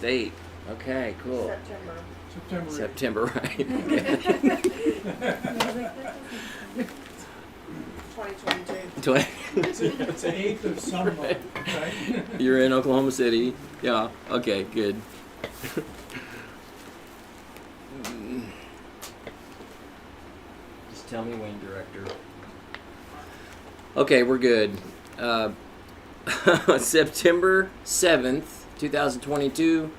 State. Okay, cool. September, right. 2022. It's an eighth of some month, right? You're in Oklahoma City. Yeah, okay, good. Just tell me when, director. Okay, we're good. September 7th, 2022,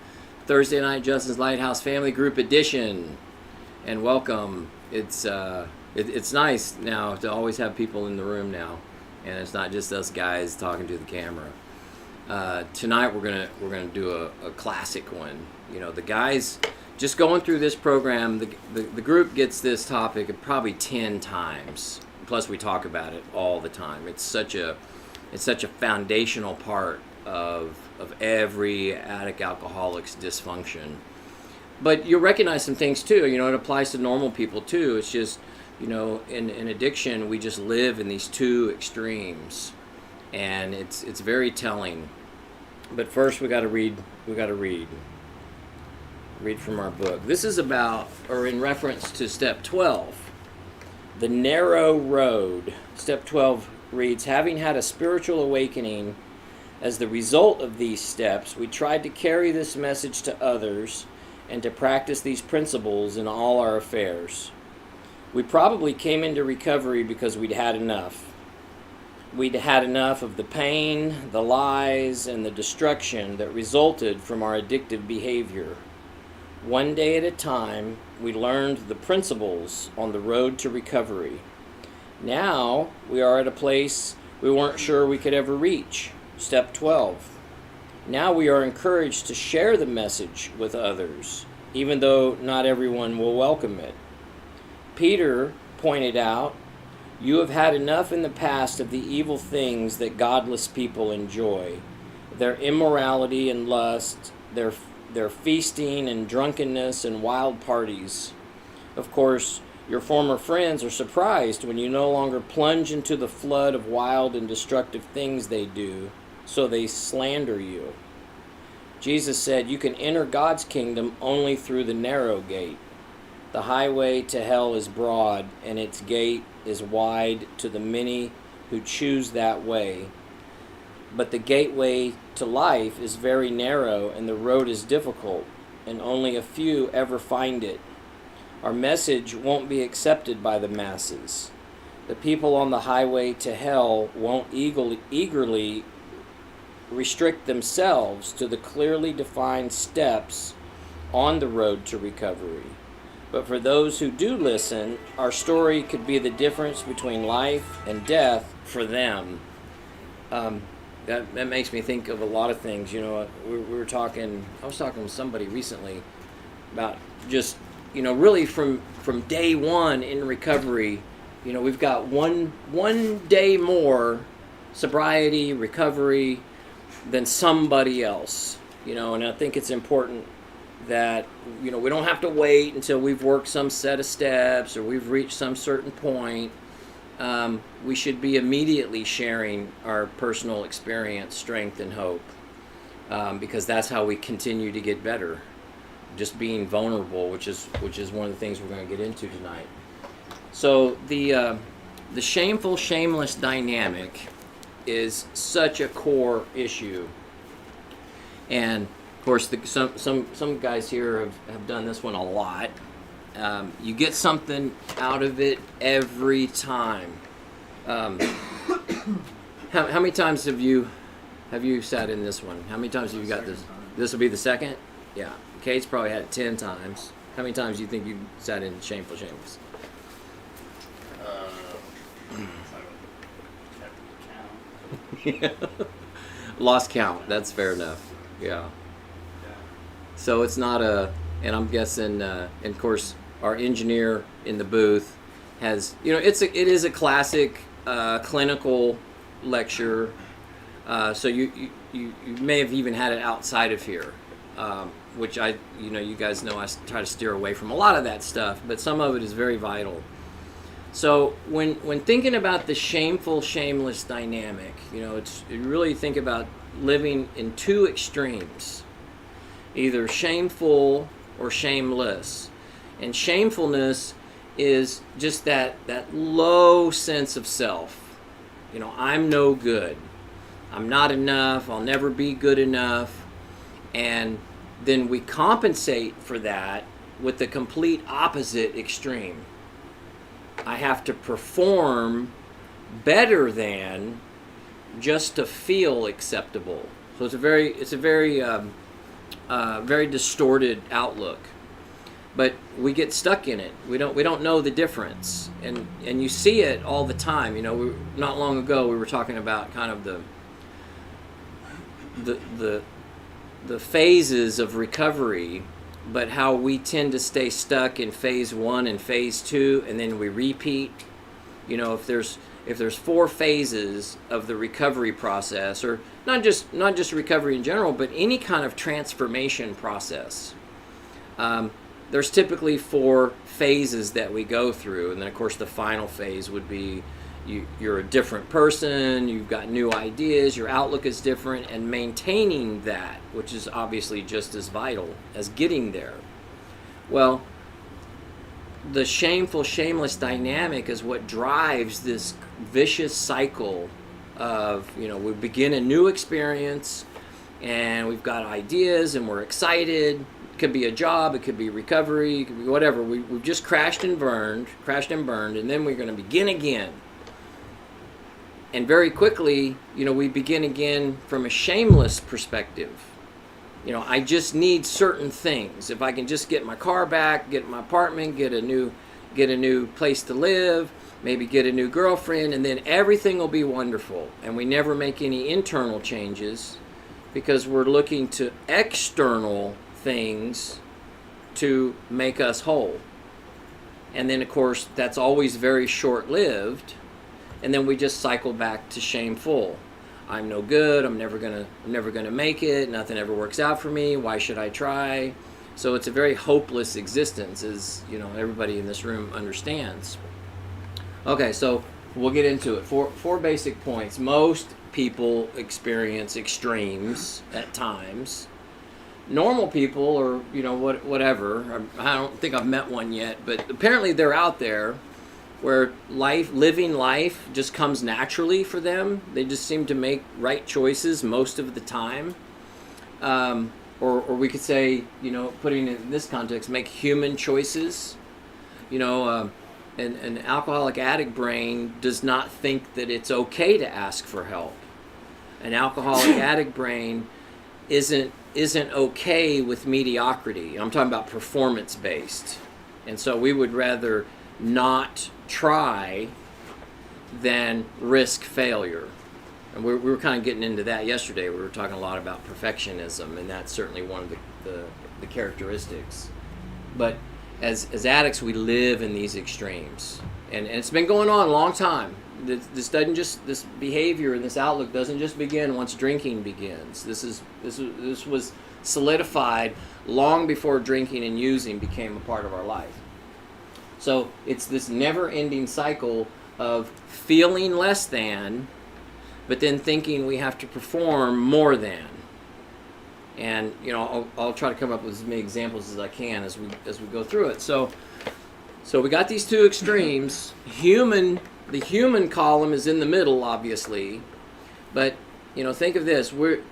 Thursday night, Justin's Lighthouse Family Group Edition. And welcome. It's nice now to always have people in the room now, and it's not just us guys talking to the camera. Tonight we're gonna do a classic one. You know, the guys just going through this program. The group gets this topic probably 10 times. Plus we talk about it all the time. It's such a foundational part of every addict alcoholic's dysfunction. But you'll recognize some things too. You know, it applies to normal people too. It's just, you know, in addiction, we just live in these two extremes, and it's very telling. But first, we got to read from our book. This is about, or in reference to step 12, the narrow road. Step 12 reads, having had a spiritual awakening as the result of these steps, we tried to carry this message to others and to practice these principles in all our affairs. We probably came into recovery because we'd had enough. We'd had enough of the pain, the lies, and the destruction that resulted from our addictive behavior. One day at a time, we learned the principles on the road to recovery. Now, we are at a place we weren't sure we could ever reach. Step 12. Now we are encouraged to share the message with others, even though not everyone will welcome it. Peter pointed out, you have had enough in the past of the evil things that godless people enjoy. Their immorality and lust, their feasting and drunkenness and wild parties. Of course, your former friends are surprised when you no longer plunge into the flood of wild and destructive things they do, so they slander you. Jesus said you can enter God's kingdom only through the narrow gate. The highway to hell is broad, and its gate is wide to the many who choose that way. But the gateway to life is very narrow, and the road is difficult, and only a few ever find it. Our message won't be accepted by the masses. The people on the highway to hell won't eagerly restrict themselves to the clearly defined steps on the road to recovery. But for those who do listen, our story could be the difference between life and death for them. That makes me think of a lot of things. You know, I was talking with somebody recently about just, you know, really from day one in recovery, you know, we've got one day more sobriety, recovery than somebody else, you know, and I think it's important that, you know, we don't have to wait until we've worked some set of steps or we've reached some certain point. We should be immediately sharing our personal experience, strength, and hope, because that's how we continue to get better. Just being vulnerable, which is one of the things we're going to get into tonight. So the shameful, shameless dynamic is such a core issue, and of course some guys here have done this one a lot. You get something out of it every time. How many times have you sat in this one? How many times have you got this? This will be the second? Yeah. Kate's probably had it 10 times. How many times do you think you sat in Shameful, Shameless? Yeah. Lost count. That's fair enough. Yeah. So it's not and I'm guessing, and of course, our engineer in the booth has, you know, it is a classic clinical lecture. So you may have even had it outside of here, which you guys know I try to steer away from a lot of that stuff, but some of it is very vital. So when thinking about the shameful, shameless dynamic, you know, you really think about living in two extremes. either shameful or shameless. And shamefulness is just that low sense of self. I'm no good. I'm not enough. I'll never be good enough. And then we compensate for that with the complete opposite extreme. I have to perform better than just to feel acceptable. So it's a very distorted outlook. But we get stuck in it. We don't know the difference, and you see it all the time. Not long ago we were talking about kind of the phases of recovery, but how we tend to stay stuck in phase 1 and phase 2, and then we repeat. If there's 4 phases of the recovery process, or not just recovery in general, but any kind of transformation process. There's typically 4 phases that we go through, and then of course the final phase would be you're a different person, you've got new ideas, your outlook is different, and maintaining that, which is obviously just as vital as getting there. Well, the shameful, shameless dynamic is what drives this vicious cycle of, we begin a new experience, and we've got ideas, and we're excited. It could be a job, it could be recovery, it could be whatever. We've just crashed and burned, and then we're going to begin again. And very quickly, we begin again from a shameless perspective. I just need certain things. If I can just get my car back, get my apartment, get a new place to live, maybe get a new girlfriend, and then everything will be wonderful. And we never make any internal changes because we're looking to external things to make us whole. And then, of course, that's always very short-lived. And then we just cycle back to shameful. I'm no good. I'm never gonna make it. Nothing ever works out for me. Why should I try? So it's a very hopeless existence, as everybody in this room understands. Okay, so we'll get into it. Four basic points. Most people experience extremes at times. Normal people, or whatever. I don't think I've met one yet, but apparently they're out there, where living life just comes naturally for them. They just seem to make right choices most of the time. Or we could say, putting it in this context, make human choices. An alcoholic addict brain does not think that it's okay to ask for help. An alcoholic addict brain isn't okay with mediocrity. I'm talking about performance-based. And so we would rather not try than risk failure. And we were kind of getting into that yesterday. We were talking a lot about perfectionism, and that's certainly one of the characteristics. But as addicts, we live in these extremes. And it's been going on a long time. This behavior and this outlook doesn't just begin once drinking begins. This was solidified long before drinking and using became a part of our life. So it's this never-ending cycle of feeling less than, but then thinking we have to perform more than. And I'll try to come up with as many examples as I can as we go through it. So we got these 2 extremes. The human column is in the middle, obviously, but think of this: we're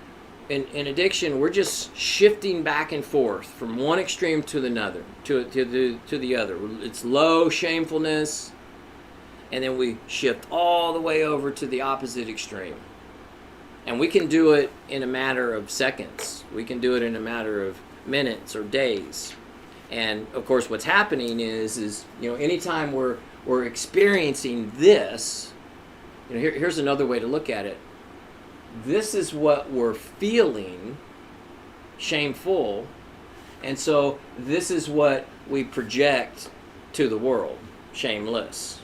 in addiction. We're just shifting back and forth from one extreme to another, to the other. It's low shamefulness, and then we shift all the way over to the opposite extreme. And we can do it in a matter of seconds. We can do it in a matter of minutes or days. And of course, what's happening is anytime we're experiencing this, here's another way to look at it. This is what we're feeling, shameful, and so this is what we project to the world, shameless.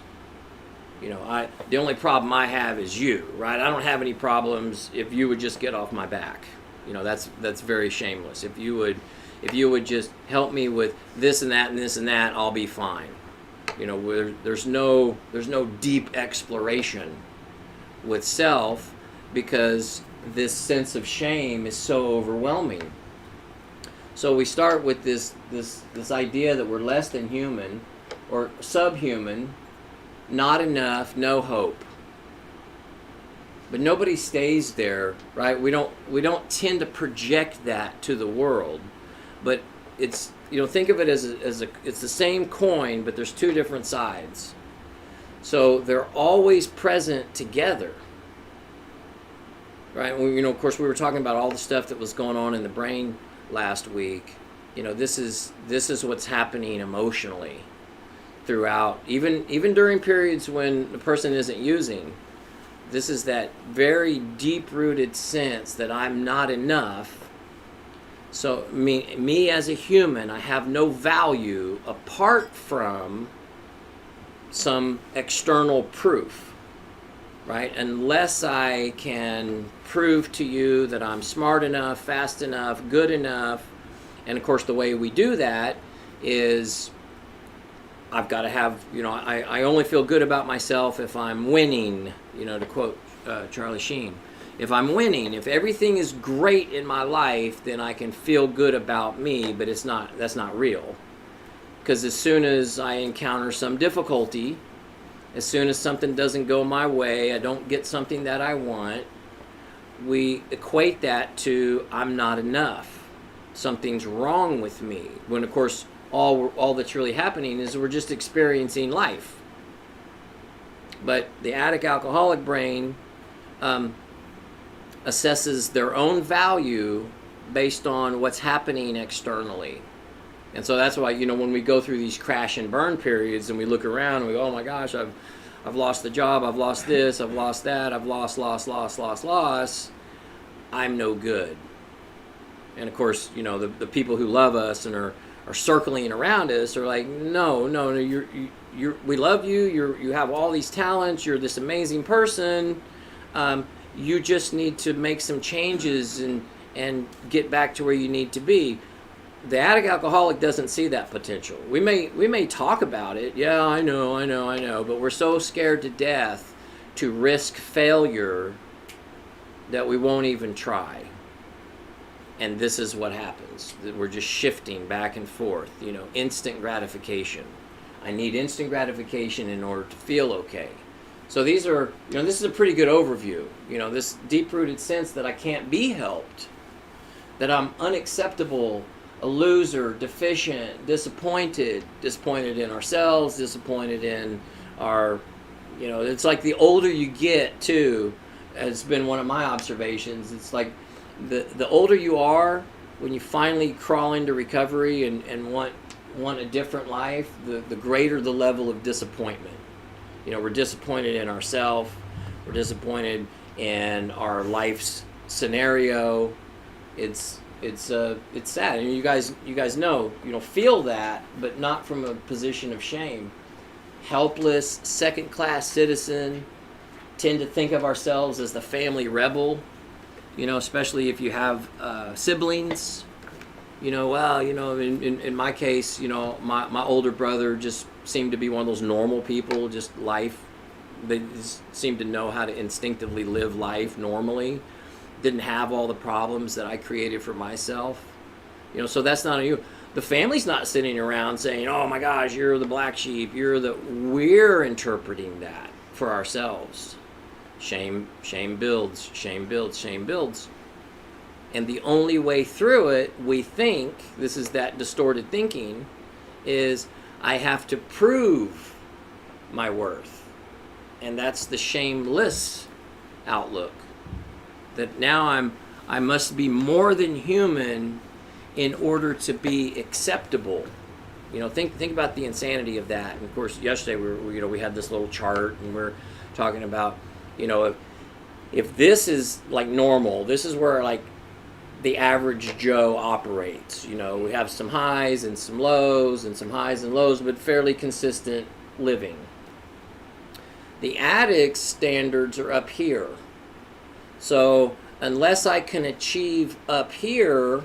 The only problem I have is you, right? I don't have any problems if you would just get off my back. That's very shameless. If you would just help me with this and that and this and that, I'll be fine. There's no deep exploration with self, because this sense of shame is so overwhelming. So we start with this idea that we're less than human or subhuman, not enough, no hope. But nobody stays there, right? We don't tend to project that to the world. But it's, think of it as it's the same coin, but there's two different sides. So they're always present together. Right? Of course, we were talking about all the stuff that was going on in the brain last week. This is what's happening emotionally throughout, even during periods when the person isn't using. This is that very deep-rooted sense that I'm not enough. So me as a human, I have no value apart from some external proof, right? Unless I can prove to you that I'm smart enough, fast enough, good enough. And of course, the way we do that is I've got to have, I only feel good about myself if I'm winning, to quote Charlie Sheen. If I'm winning, if everything is great in my life, then I can feel good about me, but that's not real. Because as soon as I encounter some difficulty, as soon as something doesn't go my way, I don't get something that I want, we equate that to I'm not enough. Something's wrong with me. When of course all that's really happening is we're just experiencing life. But the addict alcoholic brain assesses their own value based on what's happening externally. And so that's why, when we go through these crash and burn periods and we look around and we go, oh my gosh, I've lost the job, I've lost this, I've lost that, I've lost, I'm no good. And of course, the people who love us and are circling around us are like, no, we love you, you have all these talents, you're this amazing person, you just need to make some changes and get back to where you need to be. The addict alcoholic doesn't see that potential. We may talk about it, yeah, I know, but we're so scared to death to risk failure that we won't even try. And this is what happens. We're just shifting back and forth, instant gratification. I need instant gratification in order to feel okay. So these are, this is a pretty good overview. This deep-rooted sense that I can't be helped, that I'm unacceptable, a loser, deficient, disappointed in ourselves, disappointed in our, it's like the older you get too, it's been one of my observations, it's like the older you are, when you finally crawl into recovery and want a different life, the greater the level of disappointment. We're disappointed in ourselves, we're disappointed in our life's scenario. It's sad, and you guys know, feel that, but not from a position of shame. Helpless, second-class citizen, tend to think of ourselves as the family rebel, especially if you have siblings. In my case, my older brother just seemed to be one of those normal people, just life. They just seemed to know how to instinctively live life normally. Didn't have all the problems that I created for myself. So that's not you. The family's not sitting around saying, oh my gosh, you're the black sheep, we're interpreting that for ourselves. Shame builds. And the only way through it, we think, this is that distorted thinking, is I have to prove my worth. And that's the shameless outlook. That now I must be more than human in order to be acceptable. Think about the insanity of that. And of course, yesterday we had this little chart, and we're talking about, if this is like normal, this is where like the average Joe operates. We have some highs and some lows, and some highs and lows, but fairly consistent living. The addict's standards are up here. So unless I can achieve up here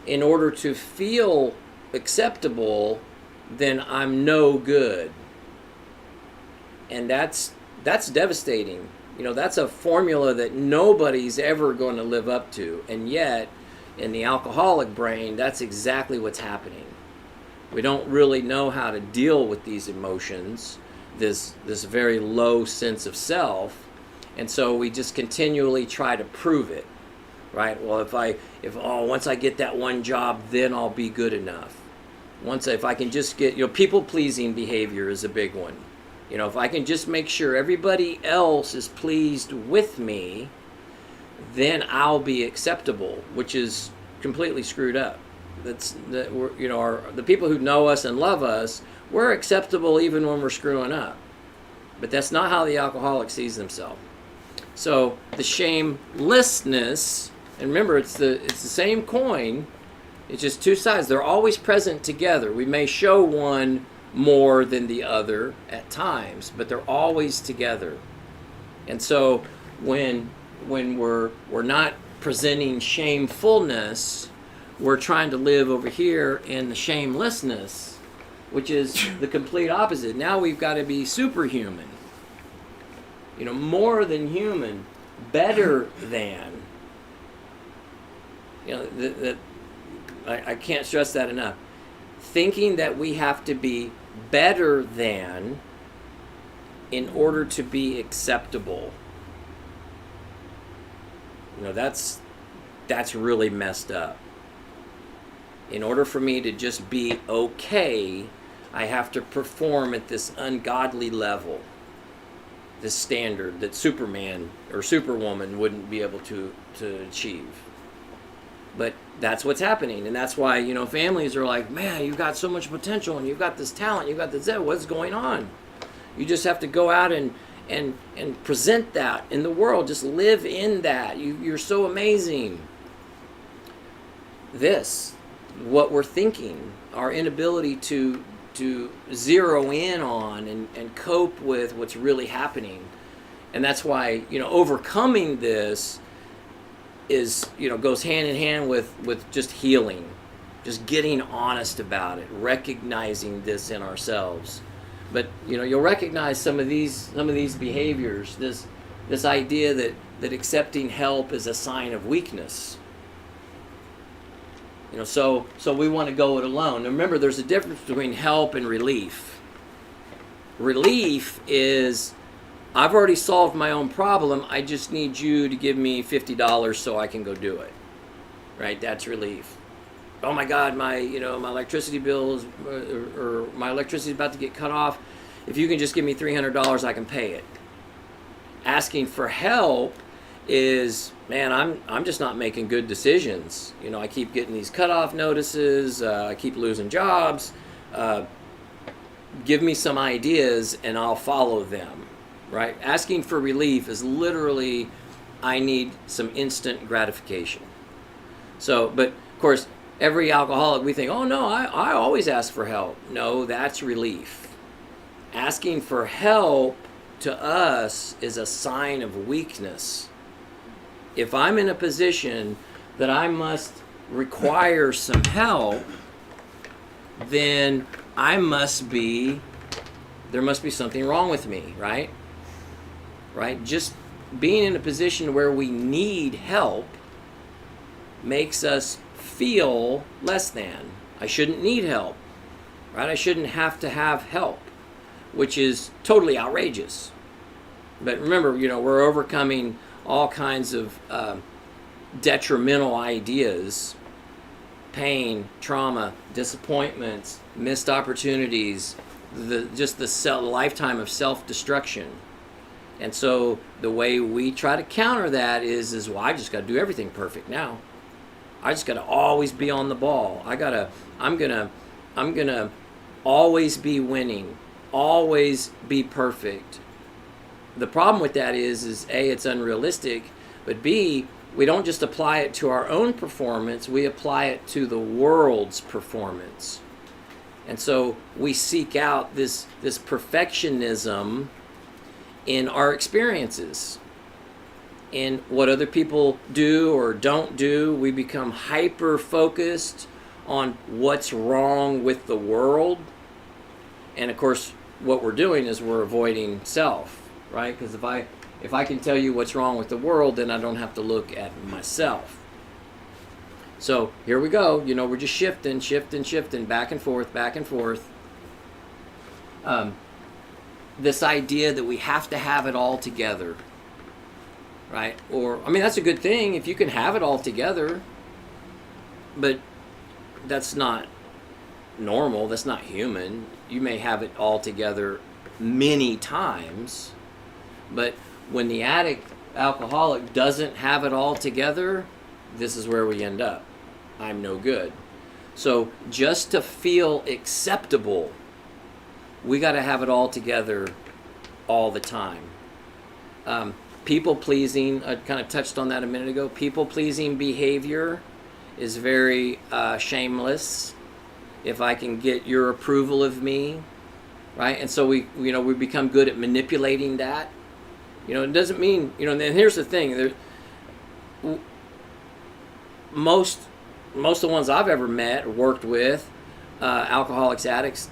in order to feel acceptable, then I'm no good. And that's devastating. That's a formula that nobody's ever going to live up to. And yet, in the alcoholic brain, that's exactly what's happening. We don't really know how to deal with these emotions, this very low sense of self, and so we just continually try to prove it, right? Well, once I get that one job, then I'll be good enough. If I can just get, people-pleasing behavior is a big one. If I can just make sure everybody else is pleased with me, then I'll be acceptable, which is completely screwed up. The people who know us and love us, we're acceptable even when we're screwing up. But that's not how the alcoholic sees themselves. So the shamelessness, and remember, it's the same coin. It's just two sides. They're always present together. We may show one more than the other at times, but they're always together. And so when we're not presenting shamefulness, we're trying to live over here in the shamelessness, which is the complete opposite. Now we've got to be superhuman, more than human, better than. I can't stress that enough. Thinking that we have to be better than in order to be acceptable. That's really messed up. In order for me to just be okay, I have to perform at this ungodly level, this standard that Superman or Superwoman wouldn't be able to achieve. But that's what's happening, and that's why, families are like, man, you've got so much potential, and you've got this talent, you've got this, what's going on? You just have to go out and present that in the world. Just live in that. You're so amazing. What we're thinking, our inability to zero in on and cope with what's really happening. And that's why, overcoming this is, goes hand in hand with just healing, just getting honest about it, recognizing this in ourselves. But, you'll recognize some of these behaviors, this idea that accepting help is a sign of weakness. So we want to go it alone. Now remember, there's a difference between help and relief. Relief is, I've already solved my own problem. I just need you to give me $50 so I can go do it. Right? That's relief. Oh my God, my electricity bill is, or my electricity is about to get cut off. If you can just give me $300, I can pay it. Asking for help is, man, I'm just not making good decisions. I keep getting these cutoff notices. I keep losing jobs. Give me some ideas and I'll follow them. Right? Asking for relief is literally, I need some instant gratification. So, but of course, every alcoholic, we think, oh no, I always ask for help. No, that's relief. Asking for help to us is a sign of weakness. If I'm in a position that I must require some help, then there must be something wrong with me, right? Right? Just being in a position where we need help makes us feel less than. I shouldn't need help, right? I shouldn't have to have help, which is totally outrageous. But remember, we're overcoming all kinds of detrimental ideas, pain, trauma, disappointments, missed opportunities, the lifetime of self-destruction. And so the way we try to counter that is well, I just got to do everything perfect now. I just got to always be on the ball. I'm gonna always be winning, always be perfect. The problem with that is A, it's unrealistic, but B, we don't just apply it to our own performance, we apply it to the world's performance. And so we seek out this perfectionism in our experiences. In what other people do or don't do, we become hyper-focused on what's wrong with the world. And of course, what we're doing is we're avoiding self, right? Because if I can tell you what's wrong with the world, then I don't have to look at myself. So here we go. We're just shifting, back and forth, back and forth. This idea that we have to have it all together, right? That's a good thing if you can have it all together, but that's not normal. That's not human. You may have it all together many times, but when the alcoholic doesn't have it all together, this is where we end up. I'm no good. So just to feel acceptable, we got to have it all together all the time. People pleasing, I kind of touched on that a minute ago. People pleasing behavior is very shameless. If I can get your approval of me, right? And so we become good at manipulating that. It doesn't mean, and here's the thing. Most of the ones I've ever met or worked with, alcoholics, addicts,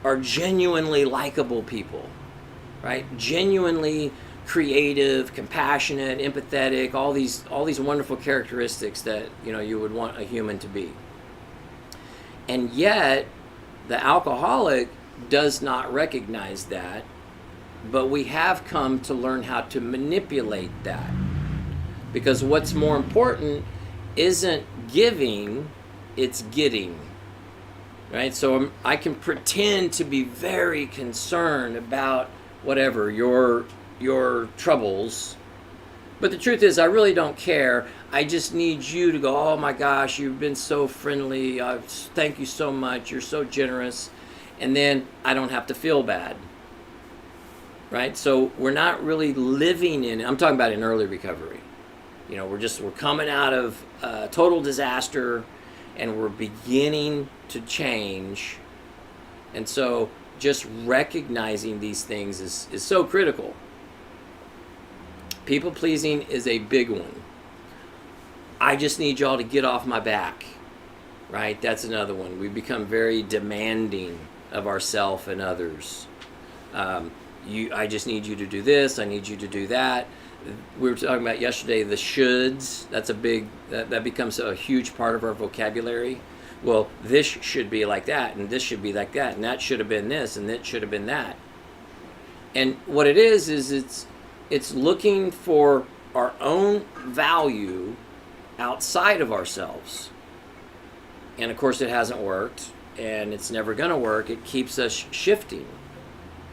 are genuinely likable people, right? Genuinely creative, compassionate, empathetic, all these wonderful characteristics that you would want a human to be. And yet, the alcoholic does not recognize that, but we have come to learn how to manipulate that. Because what's more important isn't giving, it's getting. Right? So I can pretend to be very concerned about whatever, your troubles. But the truth is, I really don't care. I just need you to go, oh my gosh, you've been so friendly. Thank you so much. You're so generous. And then I don't have to feel bad. Right? So we're not really living in, I'm talking about in early recovery. We're coming out of total disaster and we're beginning to change. And so just recognizing these things is so critical. People pleasing is a big one. I just need y'all to get off my back, right? That's another one. We become very demanding of ourselves and others. I just need you to do this. I need you to do that. We were talking about yesterday the shoulds. That's that becomes a huge part of our vocabulary. Well, this should be like that, and this should be like that, and that should have been this, and that should have been that. And what it is it's looking for our own value outside of ourselves. And of course it hasn't worked, and it's never going to work. It keeps us shifting.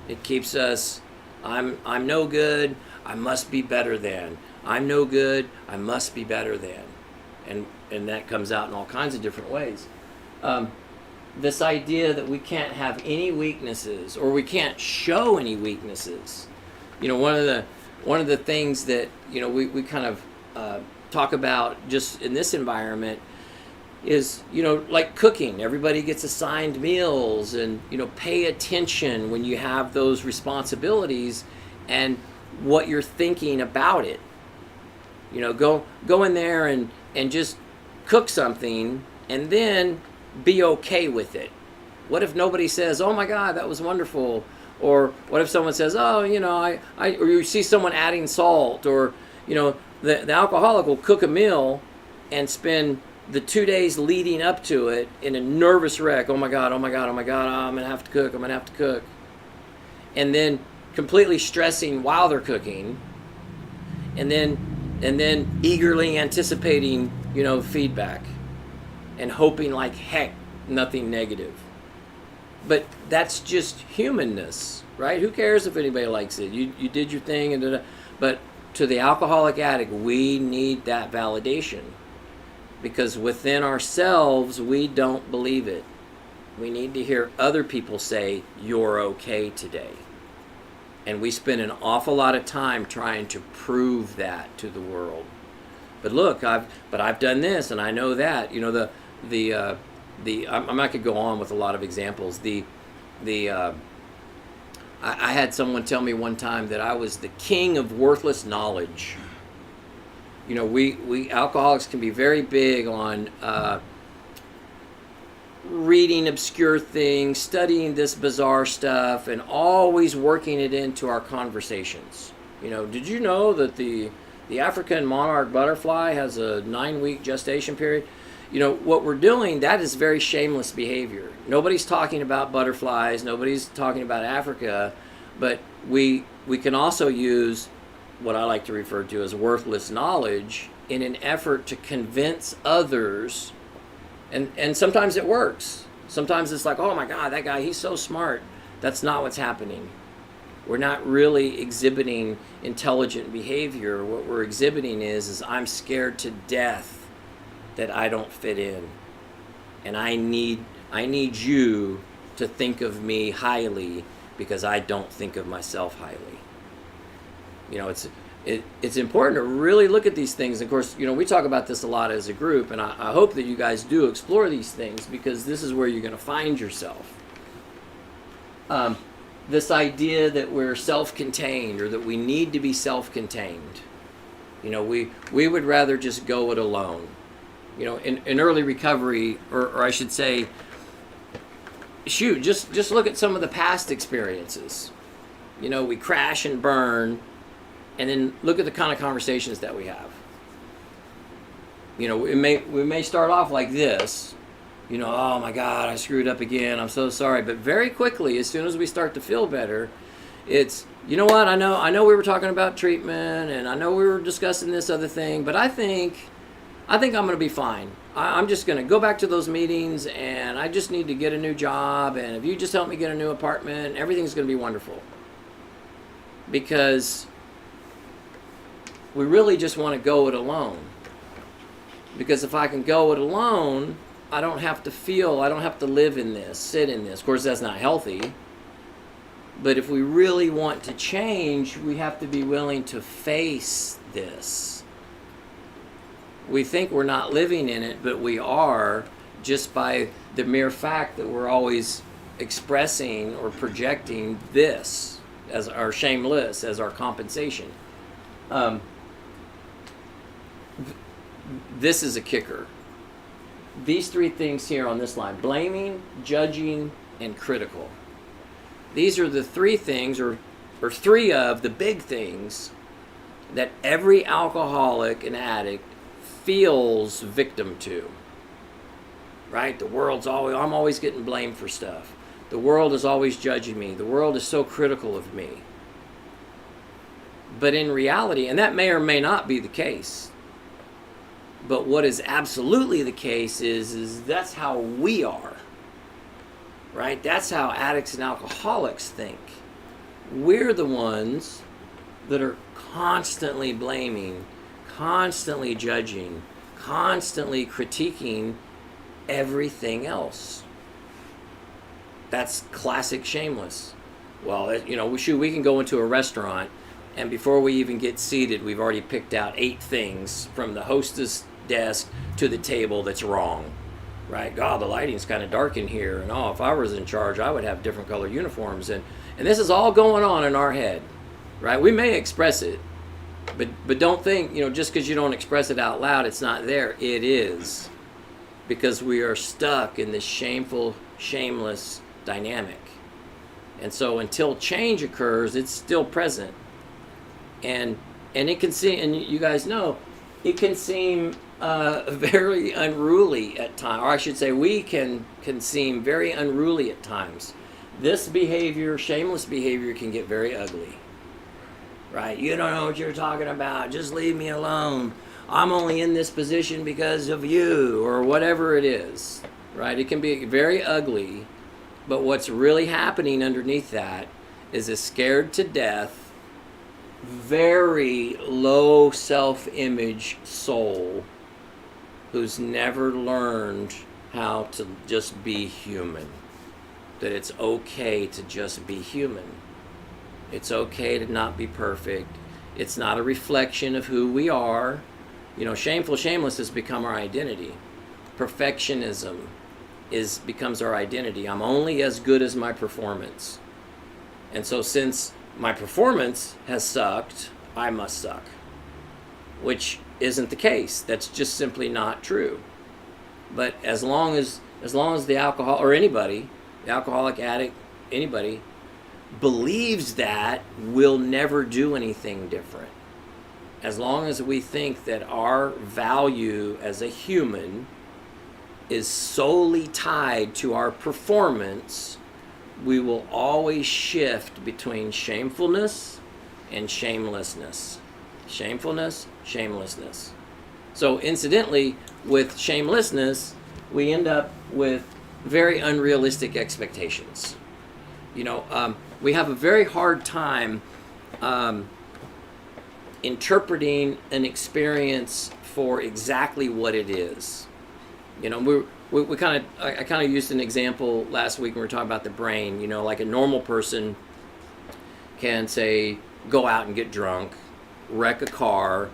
It keeps us, I'm no good, I must be better than. I'm no good, I must be better than. And that comes out in all kinds of different ways. This idea that we can't have any weaknesses, or we can't show any weaknesses. One of the things that we kind of talk about just in this environment is like cooking. Everybody gets assigned meals, and pay attention when you have those responsibilities and what you're thinking about it. Go in there and just cook something, and then be okay with it. What if nobody says, oh my God, that was wonderful? Or what if someone says, oh, or you see someone adding salt, or the alcoholic will cook a meal and spend the 2 days leading up to it in a nervous wreck. Oh my God, I'm gonna have to cook. And then completely stressing while they're cooking, and then eagerly anticipating, feedback, and hoping like heck nothing negative. But that's just humanness, right? Who cares if anybody likes it? You did your thing, but to the alcoholic addict, we need that validation, because within ourselves we don't believe it. We need to hear other people say, you're okay today. And we spend an awful lot of time trying to prove that to the world. But look, I've done this, and I know that. I'm not going to go on with a lot of examples. I had someone tell me one time that I was the king of worthless knowledge. We alcoholics can be very big on reading obscure things, studying this bizarre stuff, and always working it into our conversations. Did you know that the African monarch butterfly has a 9-week gestation period? what we're doing, that is very shameless behavior. Nobody's talking about butterflies, nobody's talking about Africa, but we can also use what I like to refer to as worthless knowledge in an effort to convince others, and sometimes it works. Sometimes it's like, oh my God, that guy, he's so smart. That's not what's happening. We're not really exhibiting intelligent behavior. What we're exhibiting is I'm scared to death that I don't fit in. And I need you to think of me highly because I don't think of myself highly. It's important to really look at these things. Of course, we talk about this a lot as a group, and I hope that you guys do explore these things, because this is where you're going to find yourself. This idea that we're self-contained, or that we need to be self-contained. We would rather just go it alone. In early recovery, or I should say, just look at some of the past experiences. We crash and burn, and then look at the kind of conversations that we have. We may start off like this. Oh my God, I screwed up again. I'm so sorry. But very quickly, as soon as we start to feel better, it's, what? I know we were talking about treatment, and I know we were discussing this other thing, but I think I'm going to be fine. I'm just going to go back to those meetings, and I just need to get a new job, and if you just help me get a new apartment, everything's going to be wonderful. Because we really just want to go it alone. Because if I can go it alone, I don't have to live in this, sit in this. Of course, that's not healthy. But if we really want to change, we have to be willing to face this. We think we're not living in it, but we are, just by the mere fact that we're always expressing or projecting this as our shameless, as our compensation. This is a kicker. These three things here on this line: blaming, judging, and critical. These are the three things, or three of the big things, that every alcoholic and addict feels victim to. Right? I'm always getting blamed for stuff. The world is always judging me. The world is so critical of me. But in reality, and that may or may not be the case, but what is absolutely the case is that's how we are. Right? That's how addicts and alcoholics think. We're the ones that are constantly blaming, constantly judging, constantly critiquing everything else. That's classic shameless. Well, we can go into a restaurant, and before we even get seated, we've already picked out 8 things from the hostess desk to the table that's wrong. Right? God, the lighting's kind of dark in here, and if I was in charge, I would have different color uniforms, and this is all going on in our head. Right? We may express it, but don't think, just because you don't express it out loud, it's not there. It is. Because we are stuck in this shameful, shameless dynamic. And so until change occurs, it's still present. And it can seem, and you guys know, it can seem very unruly at times. Or I should say, we can seem very unruly at times. This behavior, shameless behavior, can get very ugly. Right? You don't know what you're talking about. Just leave me alone. I'm only in this position because of you, or whatever it is. Right? It can be very ugly. But what's really happening underneath that is a scared to death, very low self-image soul who's never learned how to just be human. That it's okay to just be human. It's okay to not be perfect. It's not a reflection of who we are. Shameful, shameless has become our identity. Perfectionism becomes our identity. I'm only as good as my performance. And so since my performance has sucked, I must suck. Which isn't the case. That's just simply not true. But as long as the alcohol, or anybody, the alcoholic, addict, anybody, believes that, we'll never do anything different. As long as we think that our value as a human is solely tied to our performance, we will always shift between shamefulness and shamelessness. Shamefulness, shamelessness. So incidentally, with shamelessness, we end up with very unrealistic expectations. We have a very hard time interpreting an experience for exactly what it is. I kind of used an example last week when we were talking about the brain. Like a normal person can say go out and get drunk, wreck a car,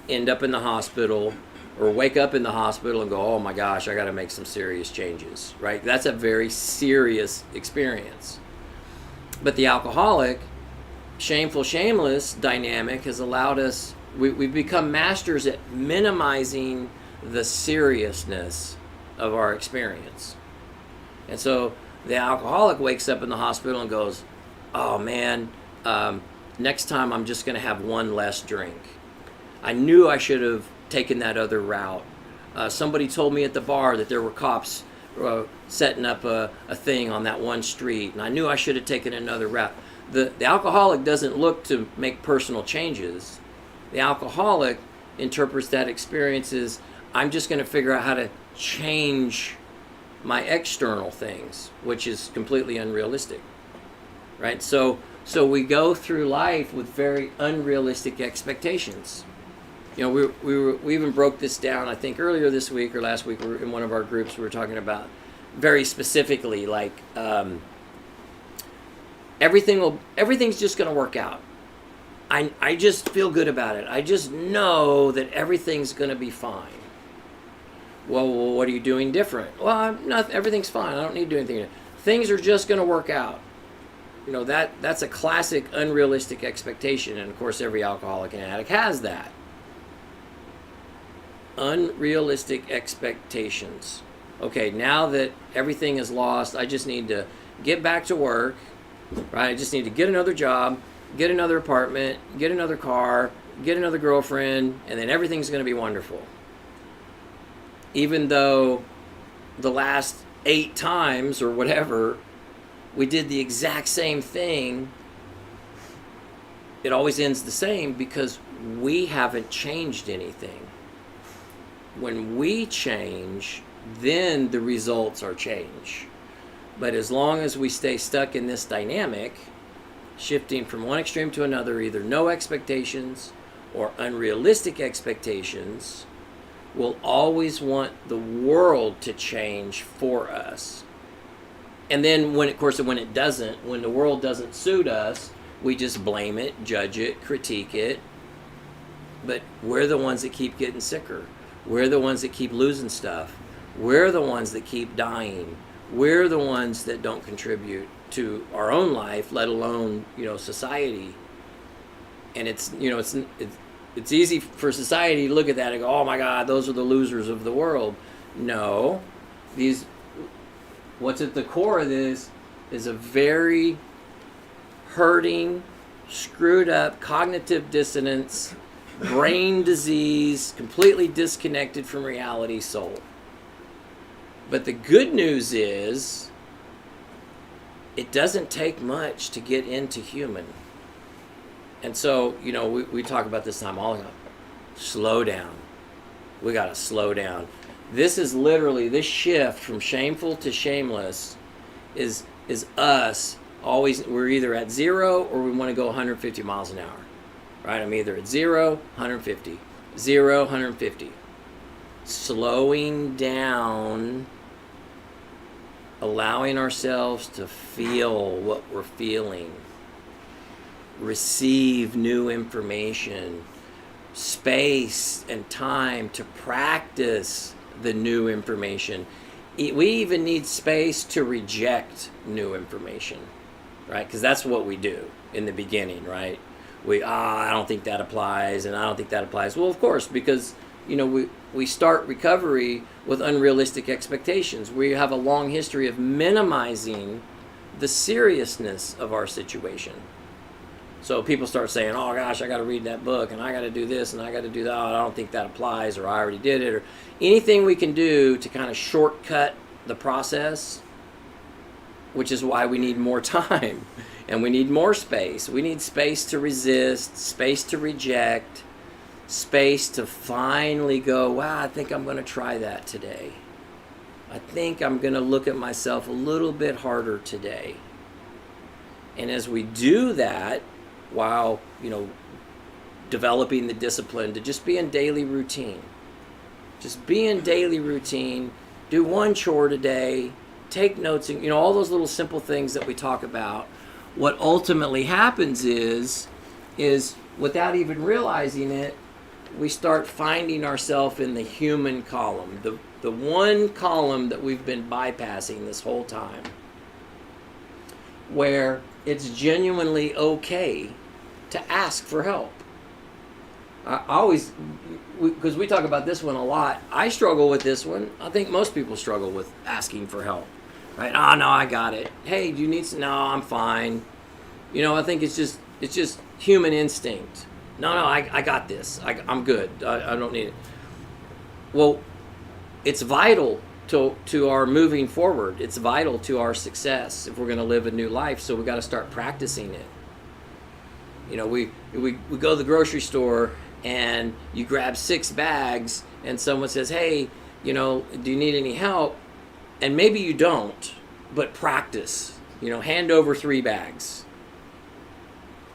end up in the hospital, or wake up in the hospital and go, oh my gosh, I got to make some serious changes, right? That's a very serious experience. But the alcoholic, shameful, shameless dynamic has allowed us, we've become masters at minimizing the seriousness of our experience. And so the alcoholic wakes up in the hospital and goes, oh man, next time I'm just going to have one less drink. I knew I should have taken that other route. Somebody told me at the bar that there were cops setting up a thing on that one street, and I knew I should have taken another route. The alcoholic doesn't look to make personal changes. The alcoholic interprets that experience as, I'm just going to figure out how to change my external things, which is completely unrealistic, right? So we go through life with very unrealistic expectations. We even broke this down, I think earlier this week or last week, in one of our groups, we were talking about very specifically, like, everything's just going to work out. I just feel good about it. I just know that everything's going to be fine. Well, what are you doing different? Well, everything's fine. I don't need to do anything. Things are just going to work out. That's a classic unrealistic expectation, and of course every alcoholic and addict has that. Unrealistic expectations. Okay, now that everything is lost, I just need to get back to work, right? I just need to get another job, get another apartment, get another car, get another girlfriend, and then everything's going to be wonderful. Even though the last 8 times or whatever, we did the exact same thing, it always ends the same because we haven't changed anything. When we change, then the results are change. But as long as we stay stuck in this dynamic, shifting from one extreme to another, either no expectations or unrealistic expectations, we'll always want the world to change for us. And then when it doesn't, when the world doesn't suit us, we just blame it, judge it, critique it. But we're the ones that keep getting sicker. We're the ones that keep losing stuff. We're the ones that keep dying. We're the ones that don't contribute to our own life, let alone, society. And it's easy for society to look at that and go, oh my God, those are the losers of the world. No, what's at the core of this is a very hurting, screwed up, cognitive dissonance, brain disease, completely disconnected from reality soul. But the good news is, it doesn't take much to get into human. And so, we talk about this time all the time. Slow down. We got to slow down. This is literally, this shift from shameful to shameless is us always, we're either at 0 or we want to go 150 miles an hour. Right? I'm either at 0, 150. 0, 150. Slowing down, allowing ourselves to feel what we're feeling, receive new information, space and time to practice the new information. We even need space to reject new information, right? Because that's what we do in the beginning, right? I don't think that applies, and I don't think that applies. Well, of course, because we start recovery with unrealistic expectations. We have a long history of minimizing the seriousness of our situation. So people start saying, oh gosh, I got to read that book, and I got to do this, and I got to do that. Oh, I don't think that applies, or I already did it, or anything we can do to kind of shortcut the process, which is why we need more time, and we need more space. We need space to resist, space to reject, space to finally go, wow, I think I'm going to try that today. I think I'm going to look at myself a little bit harder today. And as we do that, while, developing the discipline to just be in daily routine. Just be in daily routine, do one chore today, take notes, and, all those little simple things that we talk about. What ultimately happens is without even realizing it, we start finding ourselves in the human column, the one column that we've been bypassing this whole time, where it's genuinely okay to ask for help. I always, because we talk about this one a lot, I struggle with this one. I think most people struggle with asking for help, right? Oh, no, I got it. Hey, do you need some? No, I'm fine. I think it's just human instinct. No, I got this. I'm good. I don't need it. Well, it's vital to our moving forward. It's vital to our success if we're going to live a new life. So we got to start practicing it. We go to the grocery store and you grab 6 bags and someone says, hey, do you need any help? And maybe you don't, but practice. Hand over 3 bags.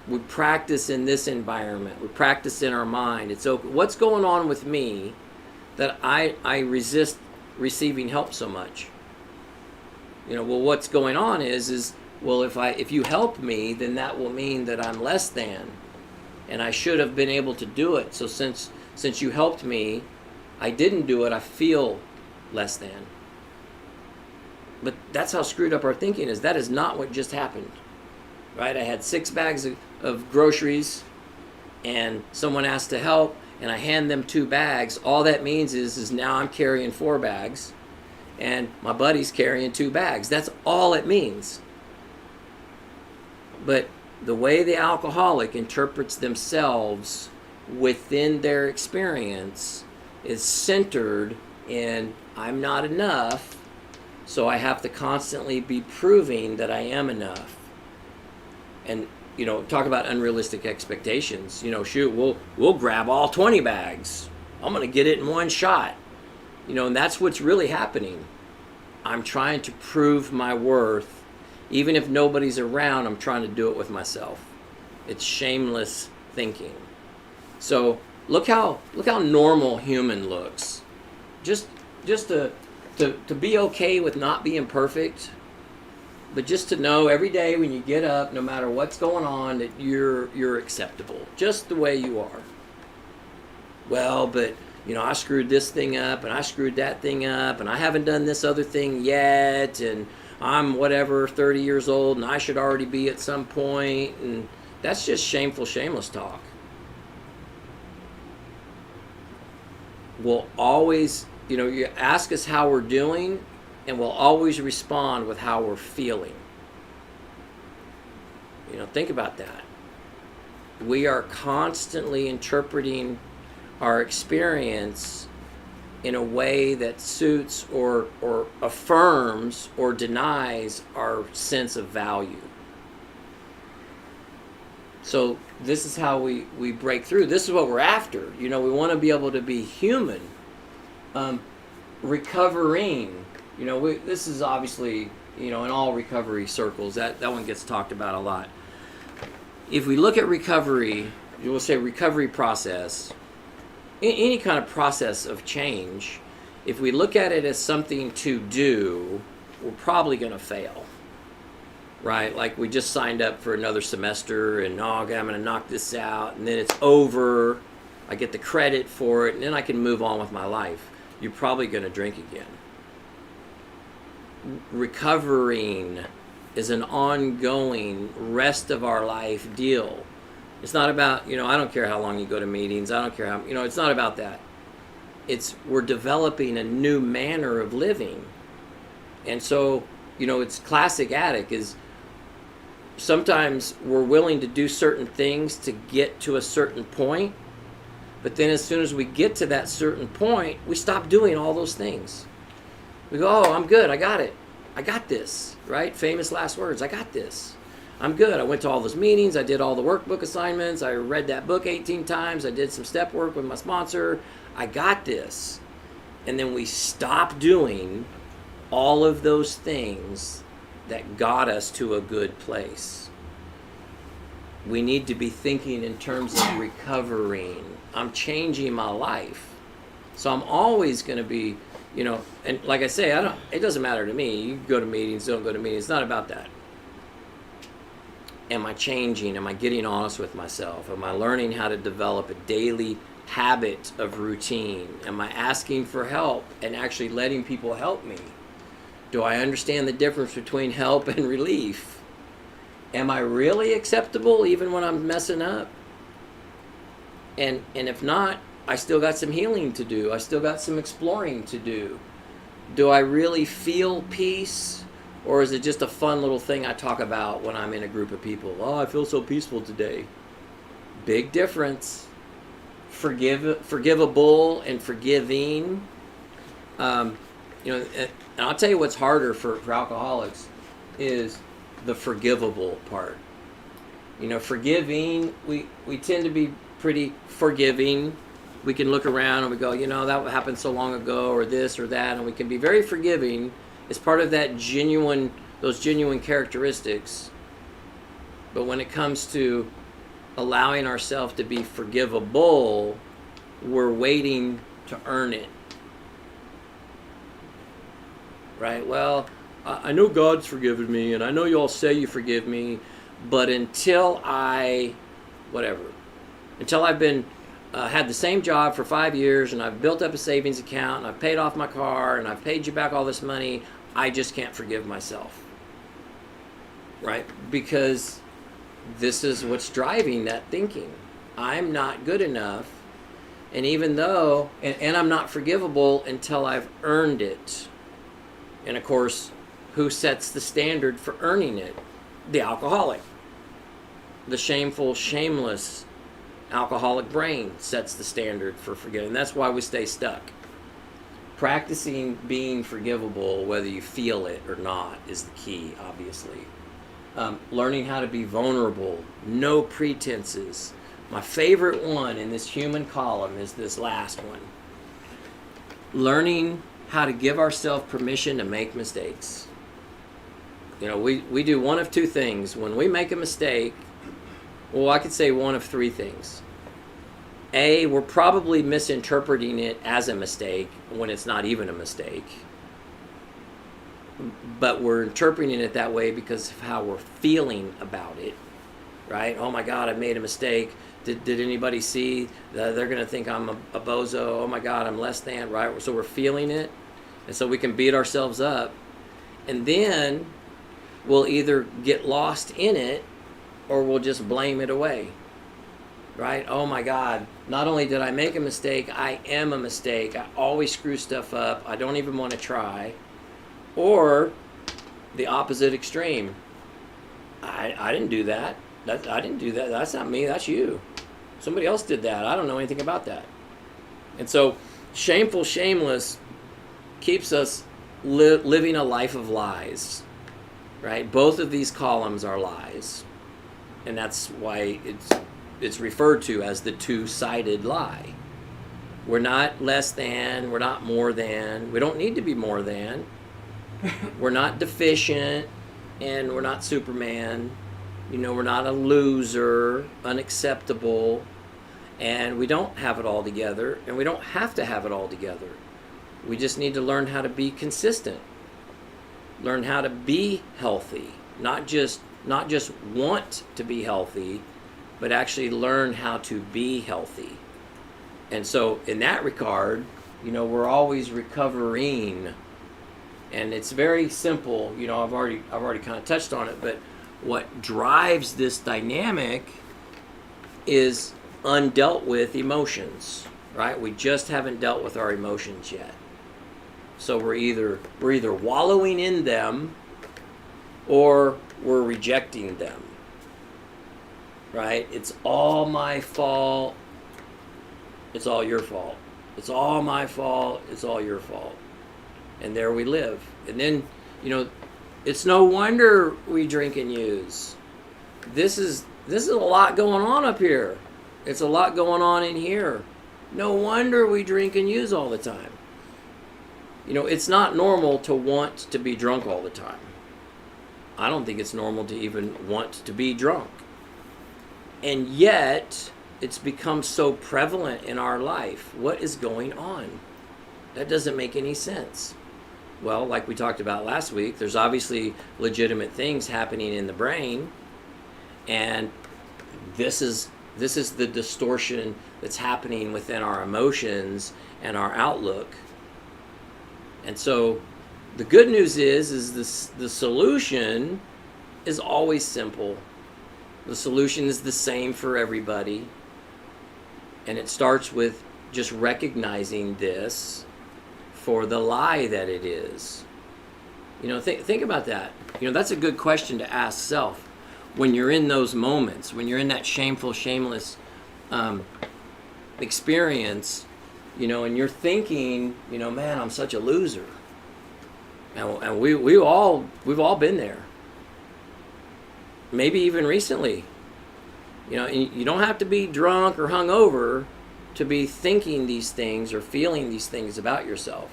We practice in this environment. We practice in our mind. It's okay. What's going on with me that I resist receiving help so much? Well, what's going on is well, if you help me, then that will mean that I'm less than, and I should have been able to do it. So since you helped me, I didn't do it. I feel less than. But that's how screwed up our thinking is. That is not what just happened, right? I had 6 bags of groceries, and someone asked to help, and I hand them 2 bags. All that means is now I'm carrying 4 bags, and my buddy's carrying 2 bags. That's all it means. But the way the alcoholic interprets themselves within their experience is centered in, I'm not enough, so I have to constantly be proving that I am enough. And, talk about unrealistic expectations. Shoot, we'll grab all 20 bags. I'm going to get it in one shot. And that's what's really happening. I'm trying to prove my worth. Even if nobody's around, I'm trying to do it with myself. It's shameless thinking. So look how normal human looks. Just to be okay with not being perfect, but just to know every day when you get up, no matter what's going on, that you're acceptable, just the way you are. Well, but I screwed this thing up, and I screwed that thing up, and I haven't done this other thing yet, and I'm 30 years old, and I should already be at some point, and that's just shameful, shameless talk. We'll always, you ask us how we're doing, and we'll always respond with how we're feeling. Think about that. We are constantly interpreting our experience in a way that suits or affirms or denies our sense of value. So this is how we break through. This is what we're after. We want to be able to be human. Recovering. This is obviously, in all recovery circles, that one gets talked about a lot. If we look at recovery, you will say recovery process, any kind of process of change, if we look at it as something to do, we're probably going to fail, right? Like we just signed up for another semester, and okay, I'm going to knock this out, and then it's over, I get the credit for it, and then I can move on with my life. You're probably going to drink again. Recovering is an ongoing rest of our life deal. It's not about, I don't care how long you go to meetings. I don't care how, it's not about that. We're developing a new manner of living. And so, it's classic addict is sometimes we're willing to do certain things to get to a certain point, but then as soon as we get to that certain point, we stop doing all those things. We go, oh, I'm good, I got it. I got this, right? Famous last words, I got this. I'm good. I went to all those meetings. I did all the workbook assignments. I read that book 18 times. I did some step work with my sponsor. I got this. And then we stop doing all of those things that got us to a good place. We need to be thinking in terms of recovering. I'm changing my life. So I'm always going to be, and like I say, it doesn't matter to me. You go to meetings, don't go to meetings. It's not about that. Am I changing? Am I getting honest with myself? Am I learning how to develop a daily habit of routine? Am I asking for help and actually letting people help me? Do I understand the difference between help and relief? Am I really acceptable even when I'm messing up? And if not, I still got some healing to do. I still got some exploring to do. Do I really feel peace? Or is it just a fun little thing I talk about when I'm in a group of people? Oh, I feel so peaceful today. Big difference. Forgivable and forgiving. And I'll tell you what's harder for alcoholics is the forgivable part. Forgiving, we tend to be pretty forgiving. We can look around and we go, that happened so long ago, or this or that, and we can be very forgiving. It's part of those genuine characteristics. But when it comes to allowing ourselves to be forgivable, we're waiting to earn it. Right? Well, I know God's forgiven me, and I know you all say you forgive me, but until I've been had the same job for 5 years, and I've built up a savings account, and I've paid off my car, and I've paid you back all this money, I just can't forgive myself. Right? Because this is what's driving that thinking. I'm not good enough, and even though, and I'm not forgivable until I've earned it. And of course, who sets the standard for earning it? The alcoholic. The shameful, shameless alcoholic brain sets the standard for forgetting. That's why we stay stuck. Practicing being forgivable, whether you feel it or not, is the key, obviously. Learning how to be vulnerable, no pretenses. My favorite one in this human column is this last one. Learning how to give ourselves permission to make mistakes. We do one of two things. When we make a mistake, well, I could say one of three things. A, we're probably misinterpreting it as a mistake when it's not even a mistake. But we're interpreting it that way because of how we're feeling about it, right? Oh my God, I made a mistake. Did anybody see? They're going to think I'm a bozo. Oh my God, I'm less than, right? So we're feeling it, and so we can beat ourselves up. And then we'll either get lost in it or we'll just blame it away, right? Oh my God, not only did I make a mistake, I am a mistake. I always screw stuff up. I don't even want to try. Or the opposite extreme. I didn't do that. I didn't do that. That's not me. That's you. Somebody else did that. I don't know anything about that. And so shameful, shameless keeps us living a life of lies, right? Both of these columns are lies. And that's why it's referred to as the two-sided lie. We're not less than. We're not more than. We don't need to be more than. We're not deficient, and we're not Superman. We're not a loser, unacceptable, and we don't have it all together, and we don't have to have it all together. We just need to learn how to be consistent. Learn how to be healthy, not just want to be healthy, but actually learn how to be healthy. And so in that regard, we're always recovering. And it's very simple. I've already kind of touched on it, but what drives this dynamic is undealt with emotions, right? We just haven't dealt with our emotions yet. So we're either wallowing in them, or we're rejecting them. Right? It's all my fault. It's all your fault. It's all my fault. It's all your fault. And there we live. And then, it's no wonder we drink and use. This is a lot going on up here. It's a lot going on in here. No wonder we drink and use all the time. It's not normal to want to be drunk all the time. I don't think it's normal to even want to be drunk. And yet, it's become so prevalent in our life. What is going on? That doesn't make any sense. Well, like we talked about last week, there's obviously legitimate things happening in the brain, and this is the distortion that's happening within our emotions and our outlook. And so the good news is the solution is always simple. The solution is the same for everybody. And it starts with just recognizing this for the lie that it is. Think about that. That's a good question to ask self when you're in those moments, when you're in that shameful, shameless experience, and you're thinking, man, I'm such a loser. And we've all been there. Maybe even recently. You don't have to be drunk or hungover to be thinking these things or feeling these things about yourself.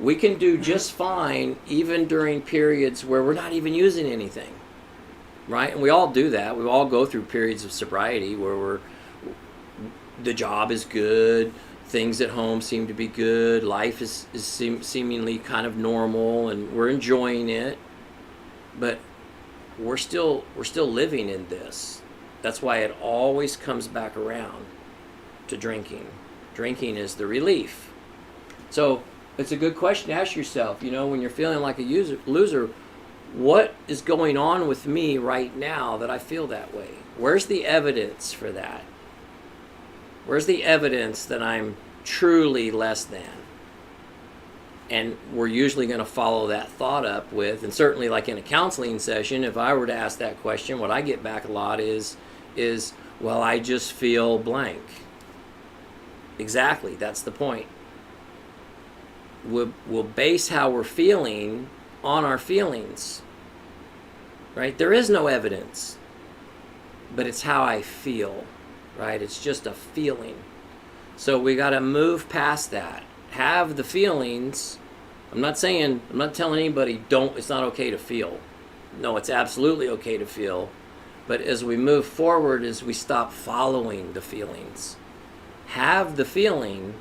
We can do just fine even during periods where we're not even using anything, right? And we all do that. We all go through periods of sobriety where the job is good, things at home seem to be good, life is seemingly kind of normal, and we're enjoying it, but we're still living in this. That's why it always comes back around to drinking. Drinking is the relief. So it's a good question to ask yourself, when you're feeling like a loser, what is going on with me right now that I feel that way? Where's the evidence for that? Where's the evidence that I'm truly less than? And we're usually going to follow that thought up with, and certainly like in a counseling session, if I were to ask that question, what I get back a lot is well, I just feel blank. Exactly, that's the point. We'll base how we're feeling on our feelings, right? There is no evidence, but it's how I feel, right? It's just a feeling. So we got to move past that. Have the feelings. I'm not telling anybody it's not okay to feel. No, it's absolutely okay to feel. But as we move forward, as we stop following the feelings, have the feeling,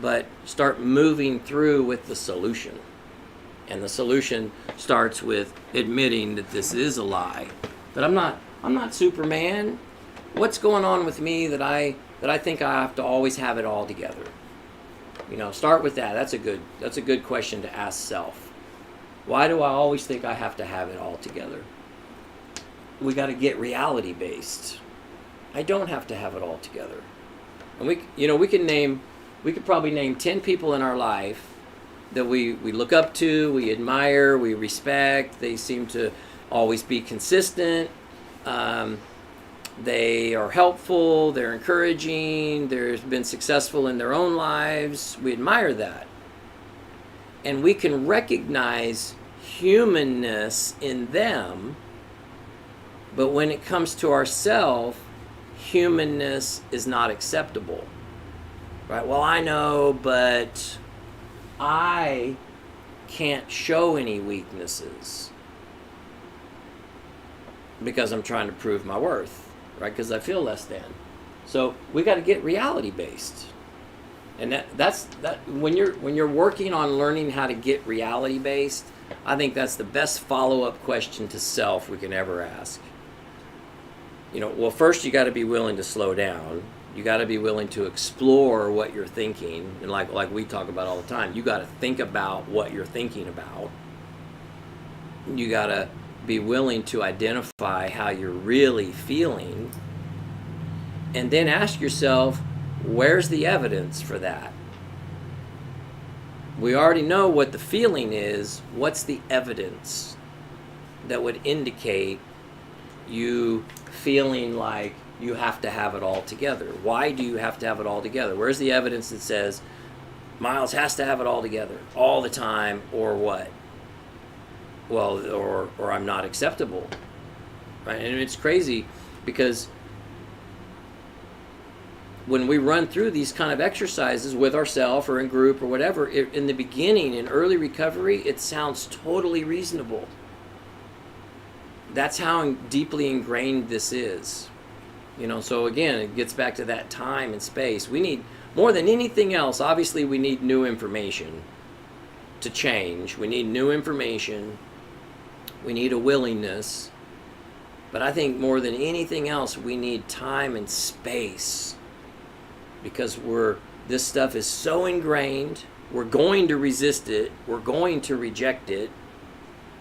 but start moving through with the solution. And the solution starts with admitting that this is a lie. That I'm not Superman. What's going on with me that I think I have to always have it all together? Start with that. That's a good question to ask self. Why do I always think I have to have it all together? We got to get reality based. I don't have to have it all together. And we could probably name 10 people in our life that we look up to, we admire, we respect. They seem to always be consistent. They are helpful, they're encouraging, they've been successful in their own lives. We admire that. And we can recognize humanness in them, but when it comes to ourselves, humanness is not acceptable. Right? Well, I know, but I can't show any weaknesses because I'm trying to prove my worth. Right? Because I feel less than. So we got to get reality based, and that's when you're working on learning how to get reality based. I think that's the best follow-up question to self we can ever ask. Well, first you got to be willing to slow down. You got to be willing to explore what you're thinking, and like we talk about all the time, you got to think about what you're thinking about. You got to be willing to identify how you're really feeling, and then ask yourself, where's the evidence for that? We already know what the feeling is. What's the evidence? that would indicate you feeling like you have to have it all together. Why do you have to have it all together? Where's the evidence that says Miles has to have it all together all the time, or what? Well, or I'm not acceptable, right? And it's crazy because when we run through these kind of exercises with ourselves or in group or whatever, in the beginning, in early recovery, it sounds totally reasonable. That's how deeply ingrained this is. So again, it gets back to that time and space. We need, more than anything else, obviously we need new information to change. We need new information. We need a willingness. But I think more than anything else, we need time and space. Because this stuff is so ingrained, we're going to resist it, we're going to reject it.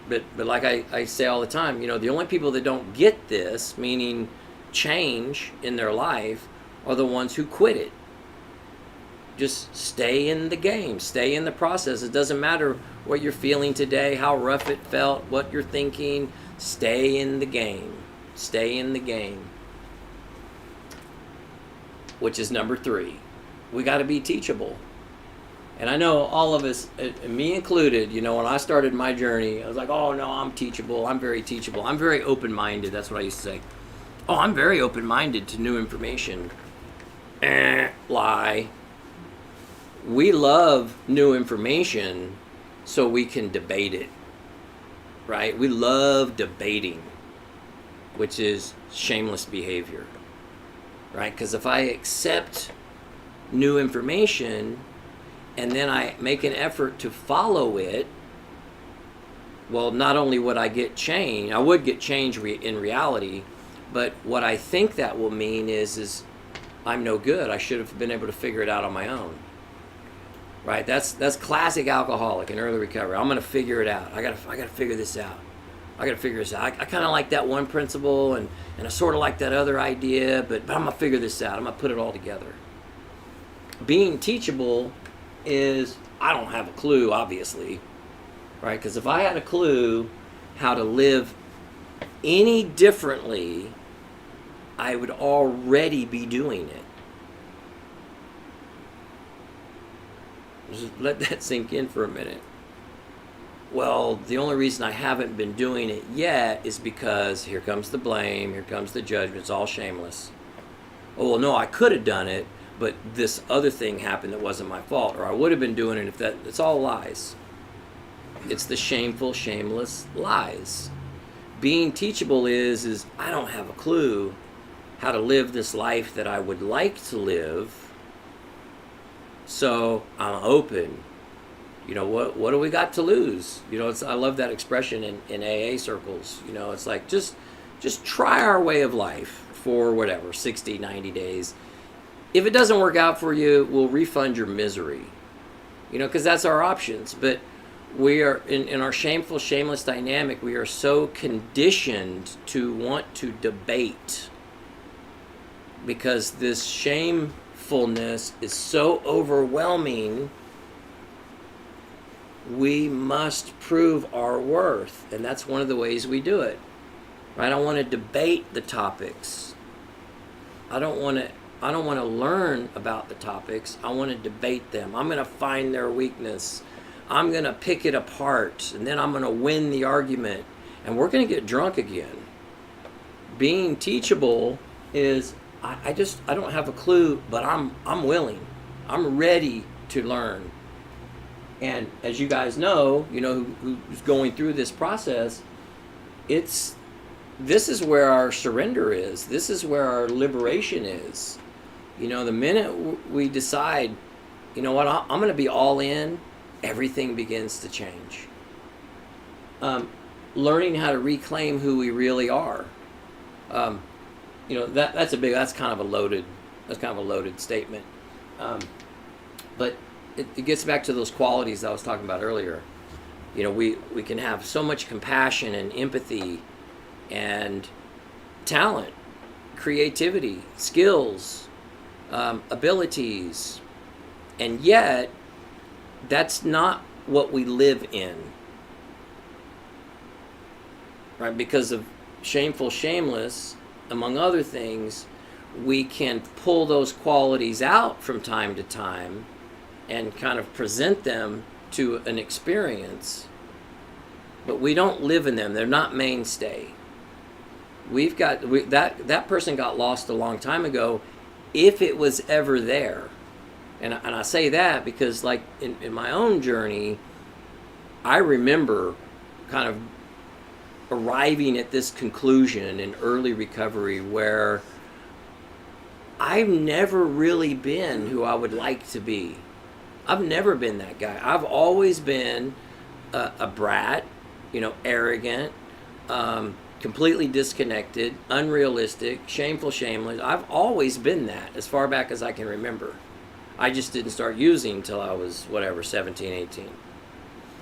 But like I say all the time, the only people that don't get this, meaning change in their life, are the ones who quit it. Just stay in the game, stay in the process. It doesn't matter what you're feeling today, how rough it felt, what you're thinking. Stay in the game. Stay in the game. Which is number 3. We got to be teachable. And I know all of us, me included, when I started my journey, I was like, oh no, I'm teachable. I'm very teachable. I'm very open-minded. That's what I used to say. Oh, I'm very open-minded to new information. Lie. We love new information so we can debate it, right? We love debating, which is shameless behavior, right? Because if I accept new information and then I make an effort to follow it, well, not only would I get change, I would get change in reality, but what I think that will mean is I'm no good. I should have been able to figure it out on my own. Right? That's classic alcoholic in early recovery. I'm gonna figure it out. I gotta figure this out. I kind of like that one principle, and I sort of like that other idea, but I'm gonna figure this out. I'm gonna put it all together. Being teachable is, I don't have a clue, obviously, right? Because if I had a clue how to live any differently, I would already be doing it. Just let that sink in for a minute. Well, the only reason I haven't been doing it yet is because here comes the blame, here comes the judgment, it's all shameless. Oh, well, no, I could have done it, but this other thing happened that wasn't my fault, or I would have been doing it if it's all lies. It's the shameful, shameless lies. Being teachable is I don't have a clue how to live this life that I would like to live. So I'm open. What do we got to lose? I love that expression in AA circles. It's like just try our way of life for whatever, 60, 90 days. If it doesn't work out for you, we'll refund your misery. Because that's our options. But we are in our shameful, shameless dynamic, we are so conditioned to want to debate because this shamefulness is so overwhelming. We must prove our worth, and that's one of the ways we do it. Right? I want to debate the topics. I don't want to learn about the topics. I want to debate them. I'm going to find their weakness. I'm going to pick it apart, and then I'm going to win the argument, and we're going to get drunk again. Being teachable is I don't have a clue, but I'm willing. I'm ready to learn. And as you guys know, who's going through this process, this is where our surrender is. This is where our liberation is. The minute we decide, what, I'm going to be all in, everything begins to change. Learning how to reclaim who we really are. That's kind of a loaded statement. But it gets back to those qualities I was talking about earlier. We can have so much compassion and empathy and talent, creativity, skills, abilities, and yet that's not what we live in. right? Because of Shameful, Shameless, among other things, we can pull those qualities out from time to time and kind of present them to an experience, but we don't live in them. They're not mainstay. That person got lost a long time ago, if it was ever there. And I say that because, like, in my own journey, I remember kind of arriving at this conclusion in early recovery where I've never really been who I would like to be. I've never been that guy. I've always been a brat, arrogant, completely disconnected, unrealistic, shameful, shameless. I've always been that as far back as I can remember. I just didn't start using until I was, 17, 18.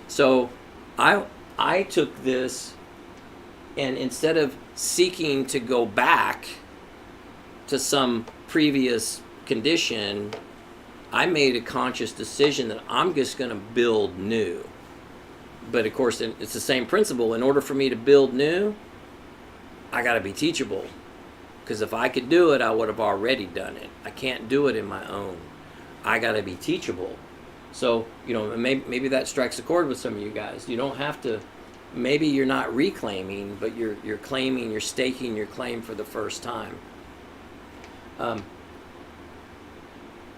So I took this, and instead of seeking to go back to some previous condition, I made a conscious decision that I'm just going to build new. But of course, it's the same principle. In order for me to build new, I got to be teachable. Because if I could do it, I would have already done it. I can't do it in my own. I got to be teachable. So, maybe that strikes a chord with some of you guys. You don't have to, maybe you're not reclaiming, but you're claiming, you're staking your claim for the first time.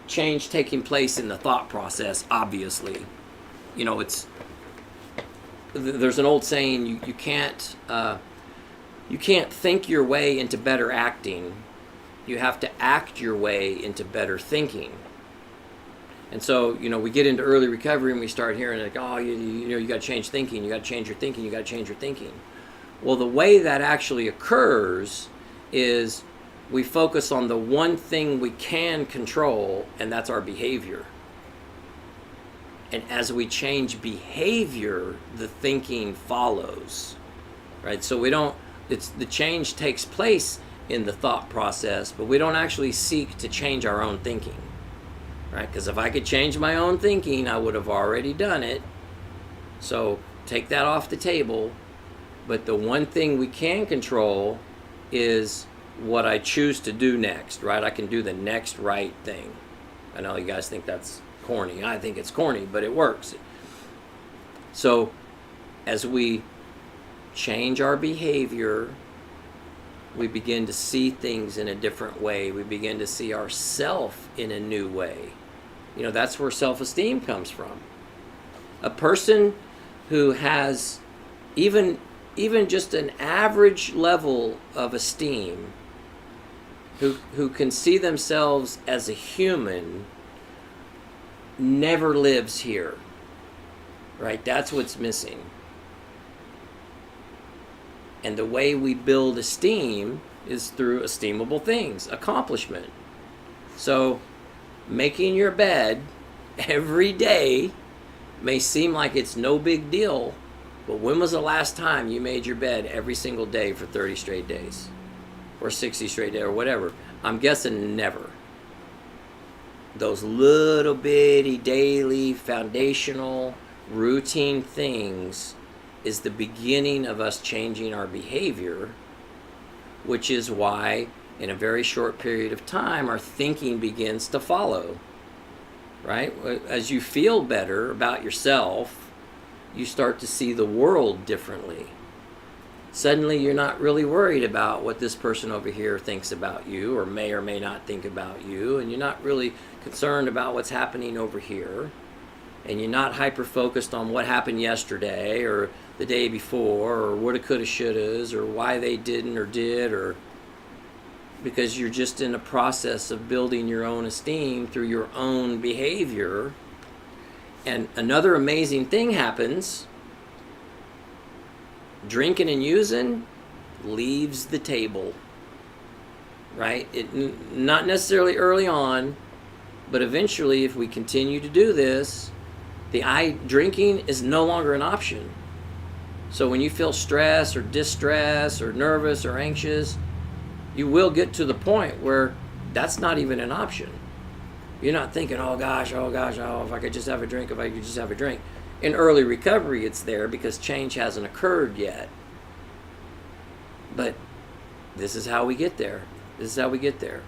Change taking place in the thought process, obviously. There's an old saying, you can't think your way into better acting. You have to act your way into better thinking. And so, we get into early recovery and we start hearing like, oh, you got to change thinking, you got to change your thinking, you got to change your thinking. Well, the way that actually occurs is we focus on the one thing we can control, and that's our behavior. And as we change behavior, the thinking follows, right? So the change takes place in the thought process, but we don't actually seek to change our own thinking, right? Because if I could change my own thinking, I would have already done it. So take that off the table. But the one thing we can control is what I choose to do next, right? I can do the next right thing. I know you guys think that's corny. I think it's corny, but it works. So as we change our behavior, we begin to see things in a different way. We begin to see ourselves in a new way. That's where self-esteem comes from. A person who has even just an average level of esteem, who can see themselves as a human, never lives here, right? That's what's missing. And the way we build esteem is through esteemable things, accomplishment. So making your bed every day may seem like it's no big deal, but when was the last time you made your bed every single day for 30 straight days? Or 60 straight days, or whatever? I'm guessing never. Those little bitty daily foundational routine things is the beginning of us changing our behavior, which is why in a very short period of time our thinking begins to follow, right? As you feel better about yourself, you start to see the world differently. Suddenly you're not really worried about what this person over here thinks about you or may not think about you, and you're not really concerned about what's happening over here, and you're not hyper-focused on what happened yesterday or the day before or woulda, coulda, shouldas or why they didn't or did, or because you're just in a process of building your own esteem through your own behavior. And another amazing thing happens. Drinking and using leaves the table, right? Not necessarily early on, but eventually if we continue to do this, drinking is no longer an option. So when you feel stress or distress or nervous or anxious, you will get to the point where that's not even an option. You're not thinking, oh gosh, if I could just have a drink. In early recovery, it's there because change hasn't occurred yet. But this is how we get there. This is how we get there.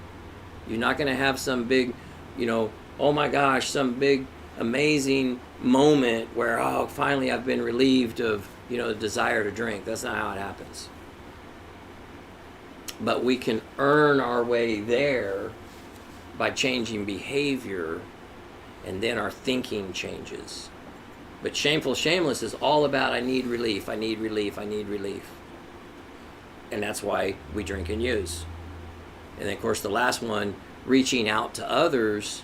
You're not going to have some big, oh my gosh, some big amazing moment where, oh, finally I've been relieved of, the desire to drink. That's not how it happens. But we can earn our way there by changing behavior, and then our thinking changes. But Shameful, Shameless is all about I need relief, I need relief, I need relief. And that's why we drink and use. And then, of course, the last one, reaching out to others,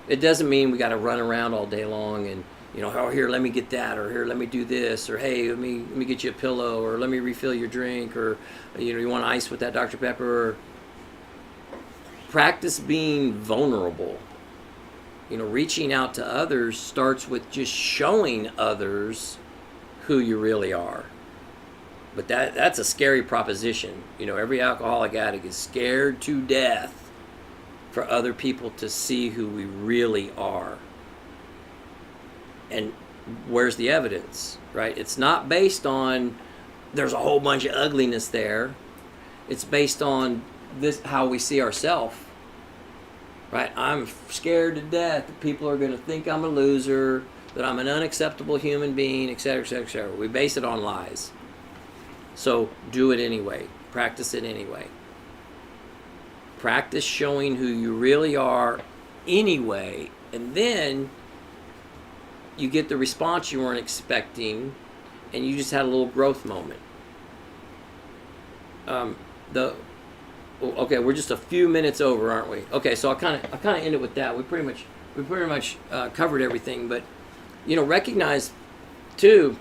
it doesn't mean we got to run around all day long and, oh, here, let me get that, or here, let me do this, or hey, let me get you a pillow, or let me refill your drink, or, you want ice with that Dr. Pepper. Practice being vulnerable. Reaching out to others starts with just showing others who you really are. But that's a scary proposition. Every alcoholic addict is scared to death for other people to see who we really are. And where's the evidence, right? It's not based on there's a whole bunch of ugliness there. It's based on this, how we see ourselves. Right? I'm scared to death that people are going to think I'm a loser, that I'm an unacceptable human being, etc., etc., etc. We base it on lies. So do it anyway. Practice it anyway. Practice showing who you really are anyway, and then you get the response you weren't expecting, and you just had a little growth moment. Okay, we're just a few minutes over, aren't we? Okay, so I kind of end it with that. We pretty much covered everything, but recognize too,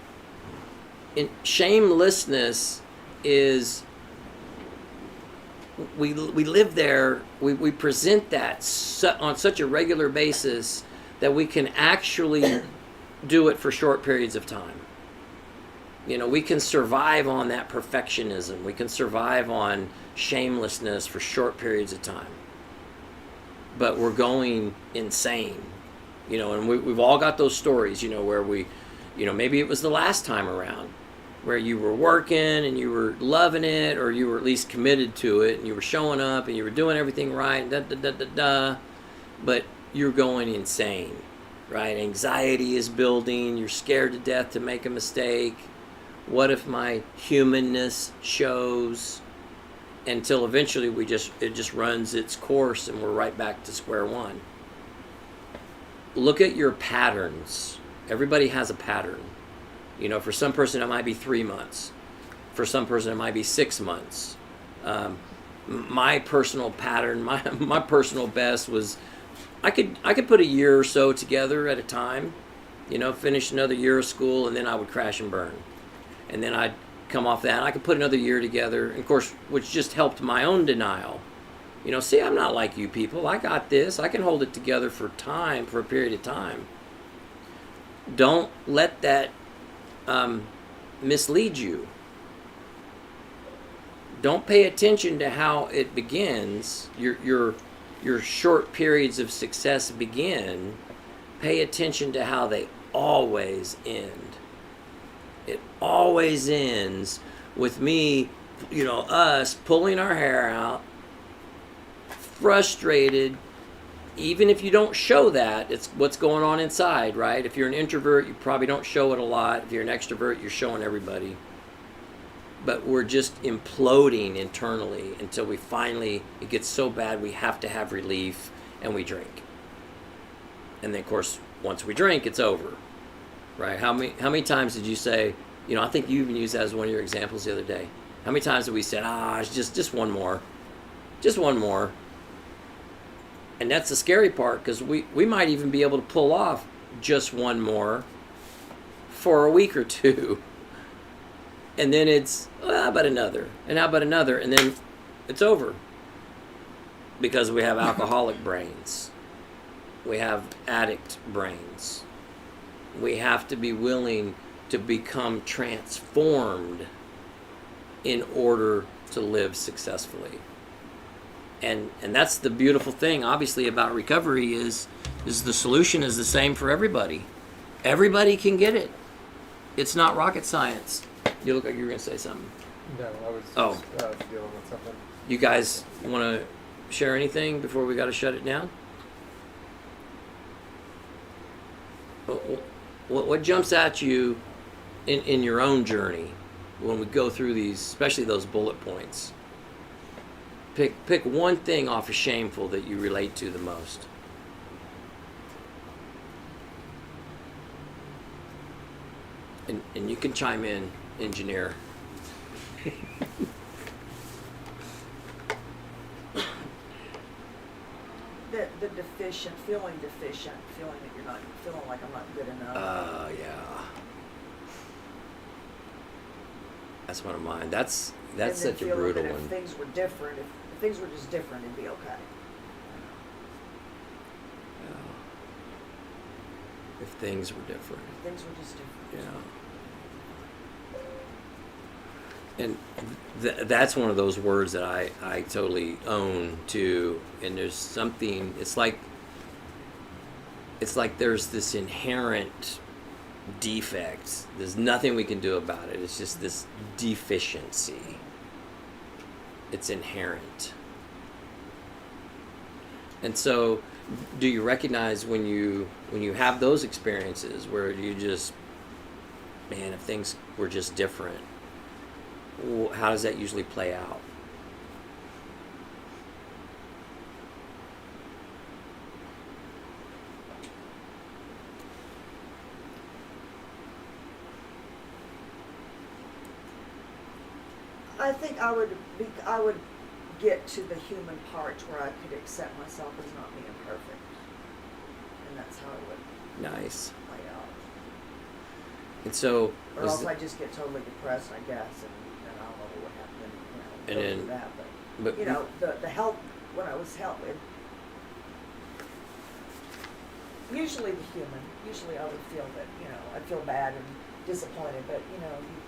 shamelessness is we live there. We present that on such a regular basis that we can actually do it for short periods of time. We can survive on that perfectionism. We can survive on shamelessness for short periods of time. But we're going insane. And we've all got those stories, where we, maybe it was the last time around where you were working and you were loving it, or you were at least committed to it, and you were showing up and you were doing everything right, but you're going insane, right? Anxiety is building. You're scared to death to make a mistake. What if my humanness shows? Until eventually it just runs its course and we're right back to square one. Look at your patterns. Everybody has a pattern. For some person it might be 3 months. For some person it might be 6 months. My personal pattern, my personal best was I could put a year or so together at a time. Finish another year of school, and then I would crash and burn. And then I'd come off that, and I could put another year together, and of course, which just helped my own denial. See, I'm not like you people. I got this. I can hold it together for a period of time. Don't let that mislead you. Don't pay attention to how it begins. Your short periods of success begin. Pay attention to how they always end. It always ends with me, us pulling our hair out, frustrated. Even if you don't show that, it's what's going on inside, right? If you're an introvert, you probably don't show it a lot. If you're an extrovert, you're showing everybody. But we're just imploding internally until it gets so bad we have to have relief, and we drink. And then, of course, once we drink, it's over. Right? How many times did you say, I think you even used that as one of your examples the other day. How many times did we say, it's just one more. Just one more. And that's the scary part, because we might even be able to pull off just one more for a week or two. And then it's, how about another? And how about another? And then it's over. Because we have alcoholic brains. We have addict brains. We have to be willing to become transformed in order to live successfully. And that's the beautiful thing, obviously, about recovery is the solution is the same for everybody. Everybody can get it. It's not rocket science. You look like you were going to say something. No, I was Oh. just dealing with something. You guys want to share anything before we got to shut it down? What jumps at you in your own journey when we go through these, especially those bullet points? Pick one thing off of Shameful that you relate to the most. And you can chime in, engineer. The deficient, feeling that you're not feeling like I'm not good enough. Yeah. That's one of mine. That's And then such a feeling brutal that one. If things were different, if things were just different, it'd be okay. If things were different. If things were just different. Yeah. And that's one of those words that I totally own too. And there's something, it's like there's this inherent defect. There's nothing we can do about it. It's just this deficiency. It's inherent. And so, do you recognize when you have those experiences where you just, man, if things were just different, how does that usually play out? I think I would get to the human parts where I could accept myself as not being perfect, and that's how it would Nice. play out. And so, Or else I just get totally depressed, I guess, and I don't know what happened. And Go then- through that, but you know, the help when I was helped with. Usually the human. Usually I would feel that, I'd feel bad and disappointed, but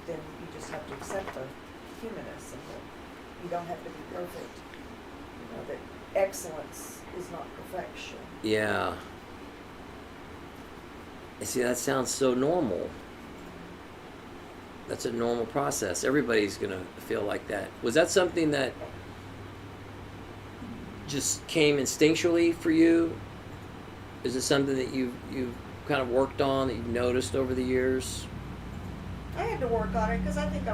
then you just have to accept the humanness and that you don't have to be perfect. That excellence is not perfection. yeah. You see, that sounds so normal. That's a normal process. Everybody's gonna feel like that. Was that something that just came instinctually for you? Is it something that you've kind of worked on, that you've noticed over the years? I had to work on it because I think,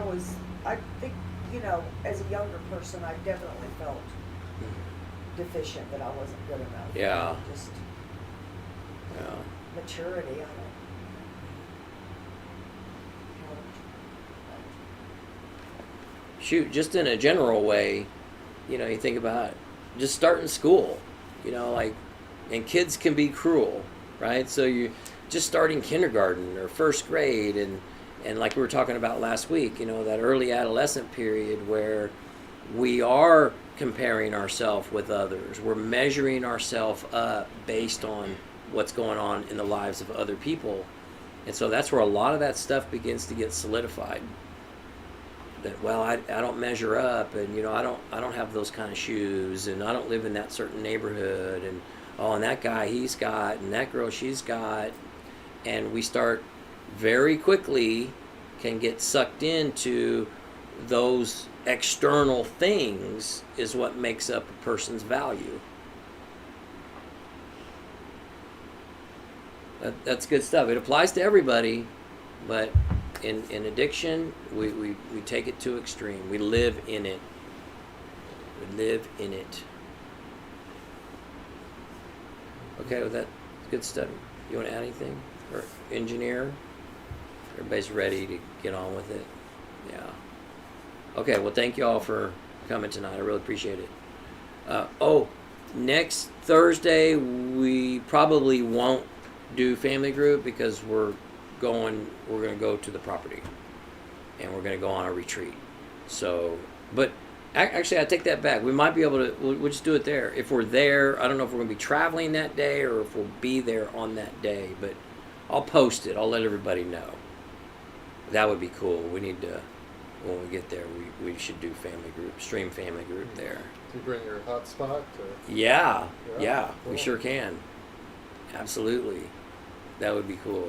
as a younger person, I definitely felt deficient, that I wasn't good enough. Yeah. Just Yeah. maturity, I don't. Shoot, just in a general way, you think about just starting school, and kids can be cruel, right? So you just starting kindergarten or first grade, and like we were talking about last week, that early adolescent period where we are comparing ourselves with others. We're measuring ourselves up based on what's going on in the lives of other people. And so that's where a lot of that stuff begins to get solidified. That, well, I don't measure up, and I don't have those kind of shoes, and I don't live in that certain neighborhood, and and that guy he's got, and that girl she's got, and we start very quickly can get sucked into those external things is what makes up a person's value. That's good stuff. It applies to everybody, but in addiction, we take it to extreme. We live in it. We live in it. Okay, well, that's good stuff. You want to add anything? Or engineer? Everybody's ready to get on with it? Yeah. Okay, well, thank you all for coming tonight. I really appreciate it. Next Thursday, we probably won't do family group because we're going to go to the property, and we're going to go on a retreat. So, but actually, I take that back. We might be able to, we'll just do it there. If we're there, I don't know if we're going to be traveling that day or if we'll be there on that day, but I'll post it. I'll let everybody know. That would be cool. We need to, when we get there, we should do family group, stream family group there. Do you bring your hotspot? Yeah, Yeah, we cool. sure can. Absolutely. That would be cool.